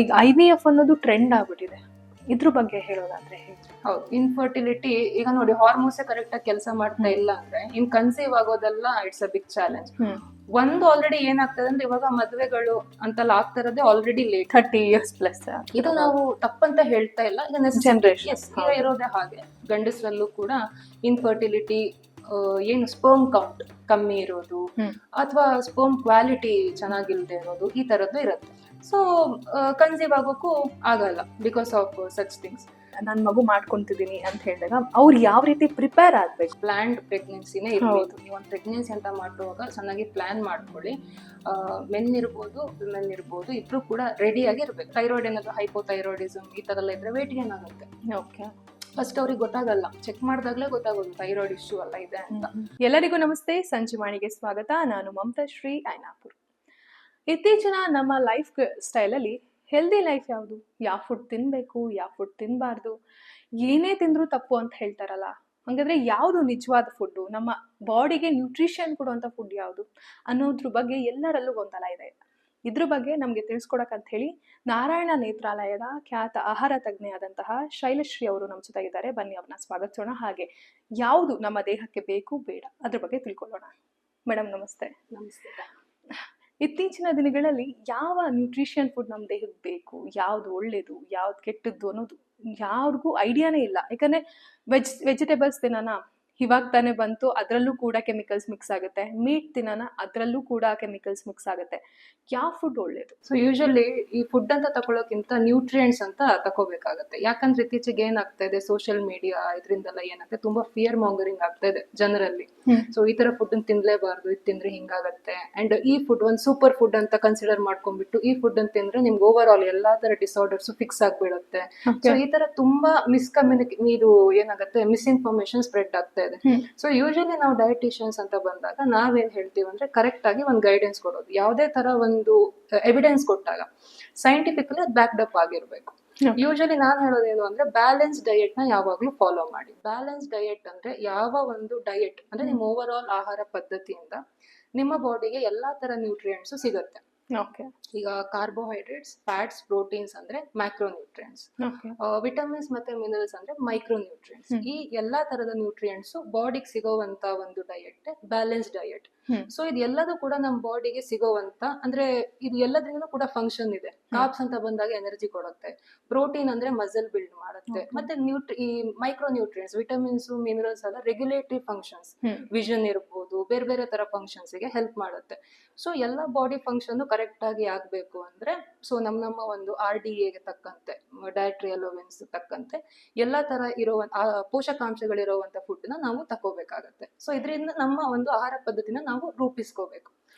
ಈಗ IVF ಅನ್ನೋದು trend ಆಗ್ಬಿಟ್ಟಿದೆ, ಇದ್ರ ಬಗ್ಗೆ ಹೇಳೋದಾದ್ರೆ ಹೇಗೆ? ಹೌದು, ಇನ್ಫರ್ಟಿಲಿಟಿ ಈಗ ನೋಡಿ ಹಾರ್ಮೋನ್ಸೇ ಕರೆಕ್ಟ್ ಆಗಿ ಕೆಲಸ ಮಾಡ್ತಾ ಇಲ್ಲ ಅಂದ್ರೆ ಇನ್ ಕನ್ಸೀವ್ ಆಗೋದೆಲ್ಲ ಇಟ್ಸ್ ಅ ಬಿಗ್ ಚಾಲೆಂಜ್. ಒಂದು ಆಲ್ರೆಡಿ ಏನಾಗ್ತದೆ ಅಂದ್ರೆ ಇವಾಗ ಮದುವೆಗಳು ಅಂತೆಲ್ಲ ಆಗ್ತಾ ಇರೋದೇ ಆಲ್ರೆಡಿ ಲೇಟ್, 30 years ಪ್ಲಸ್. ಇದು ನಾವು ತಪ್ಪಂತ ಹೇಳ್ತಾ ಇಲ್ಲ, ಜನರೇಷನ್ ಈಗ ಇರೋದೇ ಹಾಗೆ. ಗಂಡಸರಲ್ಲೂ ಕೂಡ ಇನ್ಫರ್ಟಿಲಿಟಿ ಏನು ಸ್ಪರ್ಮ್ ಕೌಂಟ್ ಕಮ್ಮಿ ಇರೋದು ಅಥವಾ ಸ್ಪರ್ಮ್ ಕ್ವಾಲಿಟಿ ಚೆನ್ನಾಗಿಲ್ದೆ ಇರೋದು ಈ ತರದ್ದು ಇರುತ್ತೆ. ಸೊ ಕನ್ಸೀವ್ ಆಗೋಕ್ಕೂ ಆಗಲ್ಲ ಬಿಕಾಸ್ ಆಫ್ ಸಚ್ ಥಿಂಗ್ಸ್. ನಾನು ಮಗು ಮಾಡ್ಕೊಂತಿದ್ದೀನಿ ಅಂತ ಹೇಳಿದಾಗ ಅವ್ರು ಯಾವ ರೀತಿ ಪ್ರಿಪೇರ್ ಆಗ್ಬೇಕು? ಪ್ಲಾನ್ಡ್ ಪ್ರೆಗ್ನೆನ್ಸಿನೇ ಇರ್ಬೋದು. ನೀವು ಒಂದು ಪ್ರೆಗ್ನೆನ್ಸಿ ಅಂತ ಮಾಡುವಾಗ ಚೆನ್ನಾಗಿ ಪ್ಲಾನ್ ಮಾಡ್ಕೊಳ್ಳಿ. ಮೆನ್ ಇರ್ಬೋದು ವಿಮೆನ್ ಇರ್ಬೋದು, ಇಬ್ರು ಕೂಡ ರೆಡಿಯಾಗಿ ಇರ್ಬೇಕು. ಥೈರಾಯ್ಡ್ ಏನಾದ್ರು ಹೈಪೋಥೈರಾಯ್ಡಿಸಮ್ ಈ ತರ ಎಲ್ಲ ಇದ್ರೆ ವೇಟ್ ಗೇನ್ ಆಗುತ್ತೆ. ಓಕೆ, ಫಸ್ಟ್ ಅವ್ರಿಗೆ ಗೊತ್ತಾಗಲ್ಲ, ಚೆಕ್ ಮಾಡಿದಾಗಲೇ ಗೊತ್ತಾಗೋದು ಥೈರಾಯ್ಡ್ ಇಶ್ಯೂ ಅಲ್ಲ ಇದೆ ಅಂತ. ಎಲ್ಲರಿಗೂ ನಮಸ್ತೆ, ಸಂಜೀವಾಣಿಗೆ ಸ್ವಾಗತ. ನಾನು ಮಮತಾ ಶ್ರೀ ಐನಾಪುರ್. ಇತ್ತೀಚಿನ ನಮ್ಮ ಲೈಫ್ ಸ್ಟೈಲಲ್ಲಿ ಹೆಲ್ದಿ ಲೈಫ್ ಯಾವುದು, ಯಾವ ಫುಡ್ ತಿನ್ನಬೇಕು, ಯಾವ ಫುಡ್ ತಿನ್ನಬಾರ್ದು, ಏನೇ ತಿಂದರೂ ತಪ್ಪು ಅಂತ ಹೇಳ್ತಾರಲ್ಲ. ಹಾಗಾದ್ರೆ ಯಾವುದು ನಿಜವಾದ ಫುಡ್ಡು, ನಮ್ಮ ಬಾಡಿಗೆ ನ್ಯೂಟ್ರಿಷನ್ ಕೊಡುವಂಥ ಫುಡ್ ಯಾವುದು ಅನ್ನೋದ್ರ ಬಗ್ಗೆ ಎಲ್ಲರಲ್ಲೂ ಗೊಂದಲ ಇದೆ. ಇದ್ರ ಬಗ್ಗೆ ನಮಗೆ ತಿಳಿಸ್ಕೊಡಕ್ಕಂತ ಹೇಳಿ ನಾರಾಯಣ ನೇತ್ರಾಲಯದ ಖ್ಯಾತ ಆಹಾರ ತಜ್ಞೆಯಾದಂತಹ ಶೈಲಶ್ರೀ ಅವರು ನಮ್ಮ ಜೊತೆ ಇದ್ದಾರೆ. ಬನ್ನಿ ಅವ್ರನ್ನ ಸ್ವಾಗತಿಸೋಣ. ಹಾಗೆ ಯಾವುದು ನಮ್ಮ ದೇಹಕ್ಕೆ ಬೇಕು ಬೇಡ ಅದ್ರ ಬಗ್ಗೆ ತಿಳ್ಕೊಳ್ಳೋಣ. ಮೇಡಮ್ ನಮಸ್ತೆ. ನಮಸ್ತೆ. ಇತ್ತೀಚಿನ ದಿನಗಳಲ್ಲಿ ಯಾವ ನ್ಯೂಟ್ರಿಷನ್ ಫುಡ್ ನಮ್ಮ ದೇಹಕ್ಕೆ ಬೇಕು, ಯಾವ್ದು ಒಳ್ಳೇದು, ಯಾವ್ದು ಕೆಟ್ಟದ್ದು ಅನ್ನೋದು ಯಾರಿಗೂ ಐಡಿಯಾನೇ ಇಲ್ಲ. ಯಾಕಂದ್ರೆ ವೆಜಿಟೇಬಲ್ಸ್ ತಿನ್ನೋಣ, ಇವಾಗ ತಾನೇ ಬಂತು, ಅದರಲ್ಲೂ ಕೂಡ ಕೆಮಿಕಲ್ಸ್ ಮಿಕ್ಸ್ ಆಗುತ್ತೆ. ಮೀಟ್ ತಿನ್ನೋಣ, ಅದರಲ್ಲೂ ಕೂಡ ಕೆಮಿಕಲ್ಸ್ ಮಿಕ್ಸ್ ಆಗುತ್ತೆ. ಯಾವ ಫುಡ್ ಒಳ್ಳೇದು? ಸೊ ಯೂಶಲಿ ಈ ಫುಡ್ ಅಂತ ತಗೊಳ್ಳೋಕ್ಕಿಂತ ನ್ಯೂಟ್ರಿಯೆಂಟ್ಸ್ ಅಂತ ತಗೋಬೇಕಾಗತ್ತೆ. ಯಾಕಂದ್ರೆ ಇತ್ತೀಚೆಗೆ ಏನಾಗ್ತಾ ಇದೆ, ಸೋಷಿಯಲ್ ಮೀಡಿಯಾ ಇದರಿಂದೆಲ್ಲ ಏನಾಗ್ತದೆ, ತುಂಬಾ ಫಿಯರ್ ಮಾಂಗರಿಂಗ್ ಆಗ್ತಾ ಇದೆ ಜನರಲ್ಲಿ. ಸೊ ಈ ತರ ಫುಡ್ ತಿನ್ಲೇಬಾರ್ದು, ಇದು ತಿಂದ್ರೆ ಹಿಂಗಾಗತ್ತೆ, ಅಂಡ್ ಈ ಫುಡ್ ಒಂದು ಸೂಪರ್ ಫುಡ್ ಅಂತ ಕನ್ಸಿಡರ್ ಮಾಡ್ಕೊಂಡ್ಬಿಟ್ಟು ಈ ಫುಡ್ ಅಂತ ತಿಂದ್ರೆ ನಿಮ್ಗೆ ಓವರ್ ಆಲ್ ಎಲ್ಲಾ ತರ ಡಿಸಾರ್ಡರ್ಸ್ ಫಿಕ್ಸ್ ಆಗ್ಬಿಡುತ್ತೆ. ಸೊ ಈ ತರ ತುಂಬಾ ಇದು ಏನಾಗುತ್ತೆ, ಮಿಸ್ಇನ್ಫಾರ್ಮೇಶನ್ ಸ್ಪ್ರೆಡ್ ಆಗ್ತಾ ಇದೆ. ಸೊ ಯೂಶಲಿ ನಾವು ಡಯಟಿಷಿಯನ್ಸ್ ಅಂತ ಬಂದಾಗ ನಾವೇನ್ ಹೇಳ್ತೀವಿ ಅಂದ್ರೆ ಕರೆಕ್ಟ್ ಆಗಿ ಒಂದು ಗೈಡೆನ್ಸ್ ಕೊಡೋದು. ಯಾವುದೇ ತರ ಒಂದು ಎವಿಡೆನ್ಸ್ ಕೊಟ್ಟಾಗ ಸೈಂಟಿಫಿಕಲಿ ಅದು ಬ್ಯಾಕ್ಡ್ ಅಪ್ ಆಗಿರ್ಬೇಕು. ಯೂಶಲಿ ನಾನ್ ಹೇಳೋದೇನು ಅಂದ್ರೆ ಬ್ಯಾಲೆನ್ಸ್ ಡಯಟ್ ನ ಯಾವಾಗ್ಲೂ ಫಾಲೋ ಮಾಡಿ. ಬ್ಯಾಲೆನ್ಸ್ ಡಯಟ್ ಅಂದ್ರೆ ಯಾವ ಒಂದು ಡಯಟ್ ಅಂದ್ರೆ ನಿಮ್ಮ ಓವರ್ ಆಲ್ ಆಹಾರ ಪದ್ಧತಿಯಿಂದ ನಿಮ್ಮ ಬಾಡಿಗೆ ಎಲ್ಲಾ ತರ ನ್ಯೂಟ್ರಿಯೆಂಟ್ಸ್ ಸಿಗುತ್ತೆ. ಈಗ ಕಾರ್ಬೋಹೈಡ್ರೇಟ್ಸ್, ಫ್ಯಾಟ್ಸ್, ಪ್ರೋಟೀನ್ಸ್ ಅಂದ್ರೆ ಮ್ಯಾಕ್ರೋ ನ್ಯೂಟ್ರಿಯೆಂಟ್ಸ್, ವಿಟಮಿನ್ಸ್ ಮತ್ತೆ ಮಿನರಲ್ಸ್ ಅಂದ್ರೆ ಮೈಕ್ರೋ ನ್ಯೂಟ್ರಿಯೆಂಟ್ಸ್. ಈ ಎಲ್ಲಾ ತರದ ನ್ಯೂಟ್ರಿಯೆಂಟ್ಸ್ ಬಾಡಿಗೆ ಸಿಗೋವಂತ ಒಂದು ಡಯಟ್ ಬ್ಯಾಲೆನ್ಸ್ ಡಯಟ್. ಸೊ ಇದು ಎಲ್ಲದೂ ಕೂಡ ನಮ್ಮ ಬಾಡಿಗೆ ಸಿಗೋವಂತ, ಅಂದ್ರೆ ಇದು ಎಲ್ಲದ್ರಿಂದ ಕೂಡ ಫಂಕ್ಷನ್ ಇದೆ. ಕಾರ್ಬ್ಸ್ ಅಂತ ಬಂದಾಗ ಎನರ್ಜಿ ಕೊಡುತ್ತೆ, ಪ್ರೋಟೀನ್ ಅಂದ್ರೆ ಮಸಲ್ ಬಿಲ್ಡ್ ಮಾಡುತ್ತೆ, ಮತ್ತೆ ಈ ಮೈಕ್ರೋ ನ್ಯೂಟ್ರಿಯೆಂಟ್ಸ್ ವಿಟಮಿನ್ಸ್ ಮಿನರಲ್ಸ್ ಎಲ್ಲ ರೆಗ್ಯುಲೇಟರಿ ಫಂಕ್ಷನ್ಸ್, ವಿಷನ್ ಇರ್ಬೋದು, ಬೇರೆ ಬೇರೆ ತರ ಫಂಕ್ಷನ್ಸ್ ಗೆ ಹೆಲ್ಪ್ ಮಾಡುತ್ತೆ. ಸೊ ಎಲ್ಲ ಬಾಡಿ ಫಂಕ್ಷನ್ ಕರೆಕ್ಟ್ ಆಗಿ ಆಗ್ಬೇಕು ಅಂದ್ರೆ ಸೊ ನಮ್ಮ ಒಂದು RDA ಗೆ ತಕ್ಕಂತೆ, ಡಯಟ್ರಿ ಅಲೋವೆನ್ಸ್ ತಕ್ಕಂತೆ ಎಲ್ಲಾ ತರ ಇರೋ ಪೋಷಕಾಂಶಗಳಿರುವಂತ ಫುಡ್ ನ ನಾವು ತಗೋಬೇಕಾಗತ್ತೆ. ಸೊ ಇದರಿಂದ ನಮ್ಮ ಒಂದು ಆಹಾರ ಪದ್ಧತಿನ ನಾವು ರೂಪಿಸ್ಕೋಬೇಕು,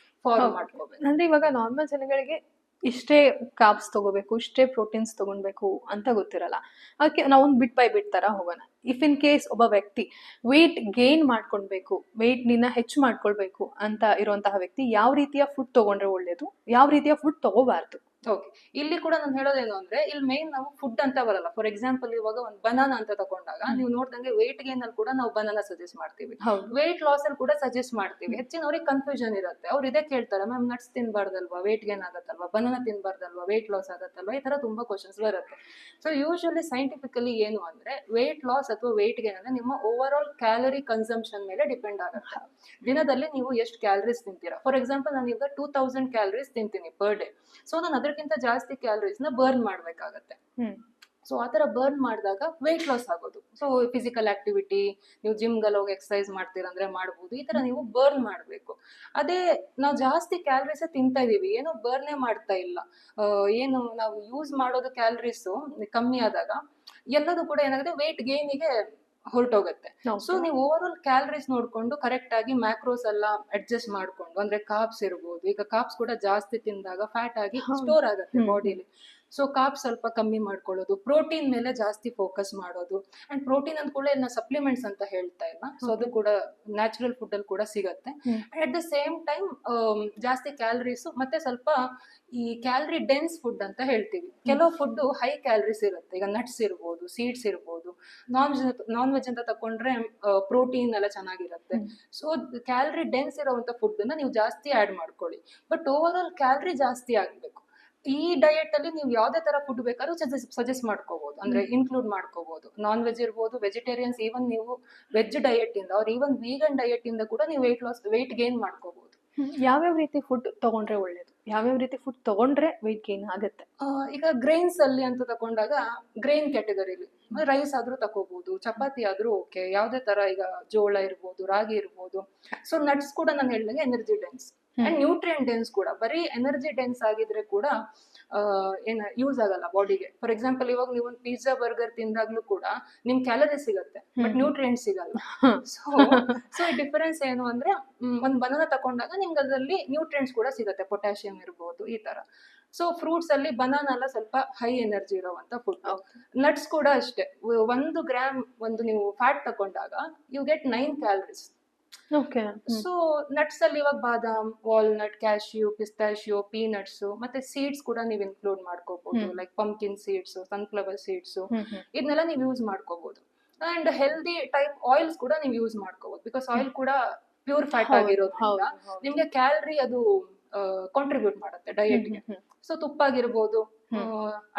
ಫಾಲೋ ಮಾಡ್ಕೋಬೇಕು. ಅಂದ್ರೆ ಇವಾಗ ನಾರ್ಮಲ್ ಜನಗಳಿಗೆ ಇಷ್ಟೇ ಕಾರ್ಬ್ಸ್ ತಗೋಬೇಕು, ಇಷ್ಟೇ ಪ್ರೋಟೀನ್ಸ್ ತಗೊಳ್ಬೇಕು ಅಂತ ಗೊತ್ತಿರಲ್ಲ. ಅದಕ್ಕೆ ನಾವು ಒಂದು ಬಿಟ್ ಬೈ ಬಿಟ್ ತರ ಹೋಗೋಣ. ಇಫ್ ಇನ್ ಕೇಸ್ ಒಬ್ಬ ವ್ಯಕ್ತಿ ವೆಯ್ಟ್ ಗೇನ್ ಮಾಡ್ಕೊಳ್ಬೇಕು, ವೆಯ್ಟ್ ನಿನ್ನ ಹೆಚ್ಚು ಮಾಡ್ಕೊಳ್ಬೇಕು ಅಂತ ಇರುವಂತಹ ವ್ಯಕ್ತಿ ಯಾವ ರೀತಿಯ ಫುಡ್ ತಗೊಂಡ್ರೆ ಒಳ್ಳೇದು, ಯಾವ ರೀತಿಯ ಫುಡ್ ತಗೋಬಾರ್ದು? ಓಕೆ, ಇಲ್ಲಿ ಕೂಡ ನಾನು ಹೇಳೋದೇನು ಅಂದ್ರೆ ಇಲ್ಲಿ ಮೇನ್ ನಾವು ಫುಡ್ ಅಂತ ಬರಲ್ಲ. ಫಾರ್ ಎಕ್ಸಾಂಪಲ್ ಇವಾಗ ಒಂದು ಬನಾನಾ ಅಂತ ತಗೊಂಡಾಗ ನೀವು ನೋಡ್ದಂಗೆ ವೆಯ್ಟ್ ಗೇನ್ ಅಲ್ಲಿ ಕೂಡ ನಾವು ಬನಾನಾ ಸಜೆಸ್ಟ್ ಮಾಡ್ತೀವಿ, ವೆಯ್ಟ್ ಲಾಸ್ ಅಲ್ಲಿ ಕೂಡ ಸಜೆಸ್ಟ್ ಮಾಡ್ತೀವಿ. ಹೆಚ್ಚಿನವ್ರಿಗೆ ಕನ್ಫ್ಯೂಷನ್ ಇರುತ್ತೆ, ಅವ್ರು ಇದೇ ಕೇಳ್ತಾರೆ, ಮ್ಯಾಮ್ ನಟ್ಸ್ ತಿನ್ಬಾರ್ದಲ್ವಾ, ವೆಯ್ಟ್ ಗೇನ್ ಆಗತ್ತಲ್ವಾ, ಬನಾನಾ ತಿನ್ಬಾರ್ದಲ್ವಾ, ವೆಯ್ಟ್ ಲಾಸ್ ಆಗತ್ತಲ್ವಾ, ಈ ತರ ತುಂಬಾ ಕ್ವಶನ್ಸ್ ಬರುತ್ತೆ. ಸೊ ಯೂಶಲಿ ಸೈಂಟಿಫಿಕಲಿ ಏನು ಅಂದ್ರೆ ವೆಯ್ಟ್ ಲಾಸ್ ಅಥವಾ ವೆಯ್ಟ್ ಗೇನ್ ಅಂದ್ರೆ ನಿಮ್ಮ ಓವರ್ ಆಲ್ ಕ್ಯಾಲರಿ ಕನ್ಸಂಪ್ಷನ್ ಮೇಲೆ ಡಿಪೆಂಡ್ ಆಗುತ್ತೆ. ದಿನದಲ್ಲಿ ನೀವು ಎಷ್ಟು ಕ್ಯಾಲರೀಸ್ ತಿಂತೀರಾ. ಫಾರ್ ಎಕ್ಸಾಂಪಲ್ ನಾನು ಈಗ 2000 ಕ್ಯಾಲರೀಸ್ ತಿಂತೀನಿ ಪರ್ ಡೇ. ಸೊ ನಾನು ಅದಕ್ಕಿಂತ ಜಾಸ್ತಿ ಕ್ಯಾಲರೀಸ್ ನ ಬರ್ನ್ ಮಾಡ್ಬೇಕಾಗತ್ತೆ. ಸೊ ಆತರ ಬರ್ನ್ ಮಾಡಿದಾಗ ವೆಯ್ಟ್ ಲಾಸ್ ಆಗೋದು. ಸೊ ಫಿಸಿಕಲ್ ಆಕ್ಟಿವಿಟಿ, ನೀವು ಜಿಮ್ಗೆಲ್ಲ ಹೋಗಿ ಎಕ್ಸರ್ಸೈಸ್ ಮಾಡ್ತೀರಂದ್ರೆ ಮಾಡ್ಬೋದು, ಈ ತರ ನೀವು ಬರ್ನ್ ಮಾಡ್ಬೇಕು. ಅದೇ ನಾವು ಜಾಸ್ತಿ ಕ್ಯಾಲರೀಸ್ ತಿಂತಾ ಇದೀವಿ, ಏನೋ ಬರ್ನೇ ಮಾಡ್ತಾ ಇಲ್ಲ, ಏನು ನಾವು ಯೂಸ್ ಮಾಡೋದು ಕ್ಯಾಲರೀಸ್ ಕಮ್ಮಿ ಆದಾಗ ಎಲ್ಲದೂ ಕೂಡ ಏನಾಗುತ್ತೆ ವೆಯ್ಟ್ ಗೇನಿಗೆ ಹೊರಟೋಗುತ್ತೆ. ಸೊ ನೀವು ಓವರ್ ಆಲ್ ಕ್ಯಾಲರೀಸ್ ನೋಡ್ಕೊಂಡು ಕರೆಕ್ಟ್ ಆಗಿ ಮ್ಯಾಕ್ರೋಸ್ ಎಲ್ಲ ಅಡ್ಜಸ್ಟ್ ಮಾಡ್ಕೊಂಡು, ಅಂದ್ರೆ ಕಾರ್ಬ್ಸ್ ಇರ್ಬೋದು, ಈಗ ಕಾರ್ಬ್ಸ್ ಕೂಡ ಜಾಸ್ತಿ ತಿಂದಾಗ ಫ್ಯಾಟ್ ಆಗಿ ಸ್ಟೋರ್ ಆಗುತ್ತೆ ಬಾಡಿಲಿ. ಸೊ ಕಾರ್ಬ್ಸ್ ಸ್ವಲ್ಪ ಕಮ್ಮಿ ಮಾಡ್ಕೊಳ್ಳೋದು, ಪ್ರೋಟೀನ್ ಮೇಲೆ ಜಾಸ್ತಿ ಫೋಕಸ್ ಮಾಡೋದು. ಅಂಡ್ ಪ್ರೋಟೀನ್ ಅಂದ ಕೂಡ ಇಲ್ಲಿ ಸಪ್ಲಿಮೆಂಟ್ಸ್ ಅಂತ ಹೇಳ್ತಾ ಇಲ್ಲ, ಸೊ ಅದು ಕೂಡ ನ್ಯಾಚುರಲ್ ಫುಡ್ ಅಲ್ಲಿ ಕೂಡ ಸಿಗತ್ತೆ. ಅಟ್ ದ ಸೇಮ್ ಟೈಮ್ ಜಾಸ್ತಿ ಕ್ಯಾಲರೀಸ್ ಮತ್ತೆ ಸ್ವಲ್ಪ ಈ ಕ್ಯಾಲರಿ ಡೆನ್ಸ್ ಫುಡ್ ಅಂತ ಹೇಳ್ತೀವಿ. ಕೆಲವು ಫುಡ್ ಹೈ ಕ್ಯಾಲರೀಸ್ ಇರುತ್ತೆ, ಈಗ ನಟ್ಸ್ ಇರ್ಬೋದು, ಸೀಡ್ಸ್ ಇರ್ಬೋದು. ನಾನ್ ವೆಜ್ ಅಂತ ತಕೊಂಡ್ರೆ ಪ್ರೋಟೀನ್ ಎಲ್ಲ ಚೆನ್ನಾಗಿರುತ್ತೆ. ಸೊ ಕ್ಯಾಲರಿ ಡೆನ್ಸ್ ಇರುವಂತ ಫುಡ್ ನ ನೀವು ಜಾಸ್ತಿ ಆಡ್ ಮಾಡ್ಕೊಳ್ಳಿ, ಬಟ್ ಓವರ್ ಆಲ್ ಕ್ಯಾಲರಿ ಜಾಸ್ತಿ ಆಗ್ಬೇಕು. ಈ ಡಯಟ್ ಅಲ್ಲಿ ನೀವು ಯಾವ್ದೇ ತರ ಫುಡ್ ಬೇಕಾದ್ರೂ ಸಜೆಸ್ಟ್ ಮಾಡ್ಕೋಬಹುದು, ಅಂದ್ರೆ ಇನ್ಕ್ಲೂಡ್ ಮಾಡ್ಕೋಬಹುದು. ನಾನ್ ವೆಜ್ ಇರ್ಬೋದು, ವೆಜಿಟೇರಿಯನ್ಸ್, ಈವನ್ ನೀವು ವೆಜ್ ಡಯಟ್ ಇಂದ ಅವ್ರ ಈವನ್ ವೀಗನ್ ಡಯಟ್ ಇಂದ ಕೂಡ ನೀವು ವೆಯ್ಟ್ ಗೇನ್ ಮಾಡ್ಕೋಬಹುದು. ಯಾವ್ಯಾವ ರೀತಿ ಫುಡ್ ತಗೊಂಡ್ರೆ ಒಳ್ಳೇದು, ಯಾವ್ಯಾವ ರೀತಿ ಫುಡ್ ತಗೊಂಡ್ರೆ ವೆಯ್ಟ್ ಗೇನ್ ಆಗುತ್ತೆ? ಈಗ ಗ್ರೈನ್ಸ್ ಅಲ್ಲಿ ಅಂತ ತಗೊಂಡಾಗ ಗ್ರೈನ್ ಕ್ಯಾಟಗರಿಲಿ ರೈಸ್ ಆದ್ರೂ ತಗೋಬಹುದು, ಚಪಾತಿ ಆದ್ರೂ ಓಕೆ, ಯಾವ್ದೇ ತರ ಈಗ ಜೋಳ ಇರ್ಬೋದು, ರಾಗಿ ಇರ್ಬೋದು. ಸೊ ನಟ್ಸ್ ಕೂಡ ನಾನು ಹೇಳಿದಂಗೆ energy dense and nutrient dense ಕೂಡ. ಬರೀ ಎನರ್ಜಿ ಡೆನ್ಸ್ ಆಗಿದ್ರೆ ಕೂಡ ಏನ ಯೂಸ್ ಆಗಲ್ಲ ಬಾಡಿಗೆ. ಫಾರ್ ಎಕ್ಸಾಂಪಲ್ ಇವಾಗ ನೀವು ಒಂದು ಪಿಜ್ಜಾ ಬರ್ಗರ್ ತಿಂದಾಗ್ಲೂ ಕೂಡ ನಿಮ್ ಕ್ಯಾಲರಿ ಸಿಗುತ್ತೆ ಬಟ್ ನ್ಯೂಟ್ರಿಯೆಂಟ್ ಸಿಗಲ್ಲ. ಸೊ ಈ ಡಿಫರೆನ್ಸ್ ಏನು ಅಂದ್ರೆ ಒಂದ್ ಬನಾನಾ ತಗೊಂಡಾಗ ನಿಮ್ಗೆ ಅದರಲ್ಲಿ ನ್ಯೂಟ್ರಿಯೆಂಟ್ಸ್ ಕೂಡ ಸಿಗುತ್ತೆ, ಪೊಟ್ಯಾಷಿಯಂ ಇರ್ಬೋದು ಈ ತರ. ಸೊ ಫ್ರೂಟ್ಸ್ ಅಲ್ಲಿ ಬನಾನಾ ಎಲ್ಲ ಸ್ವಲ್ಪ ಹೈ ಎನರ್ಜಿ ಇರುವಂತ ಫುಡ್. ನಟ್ಸ್ ಕೂಡ ಅಷ್ಟೇ, 1 ಗ್ರಾಮ್ ಒಂದು ನೀವು ಫ್ಯಾಟ್ ತಗೊಂಡಾಗ you get 9 calories. So nuts ಅಲ್ಲಿ ಇವಾಗ ಬಾದಾಮ್, ವಾಲ್ನಟ್, ಕ್ಯಾಶ್ಯೂ, ಪಿಸ್ತಾಶಿಯೋ, ಪೀನಟ್ಸ್ ಮತ್ತೆ ಸೀಡ್ಸ್ ಕೂಡ ನೀವು ಇನ್ಕ್ಲೂಡ್ ಮಾಡ್ಕೋಬಹುದು, like pumpkin seeds, sunflower seeds, ಇದನ್ನೆಲ್ಲ ನೀವು ಯೂಸ್ ಮಾಡ್ಕೋಬಹುದು. ಅಂಡ್ ಹೆಲ್ದಿ ಟೈಪ್ ಆಯಿಲ್ಸ್ ಕೂಡ ನೀವು ಯೂಸ್ ಮಾಡ್ಕೋಬಹುದು, ಬಿಕಾಸ್ ಆಯಿಲ್ ಕೂಡ ಪ್ಯೂರ್ ಫ್ಯಾಟ್ ಆಗಿರೋದ್ರಿಂದ ನಿಮ್ಗೆ ಕ್ಯಾಲರಿ ಅದು ಕಾಂಟ್ರಿಬ್ಯೂಟ್ ಮಾಡುತ್ತೆ ಡಯಟ್ಗೆ. ಸೊ ತುಪ್ಪ ಆಗಿರ್ಬೋದು,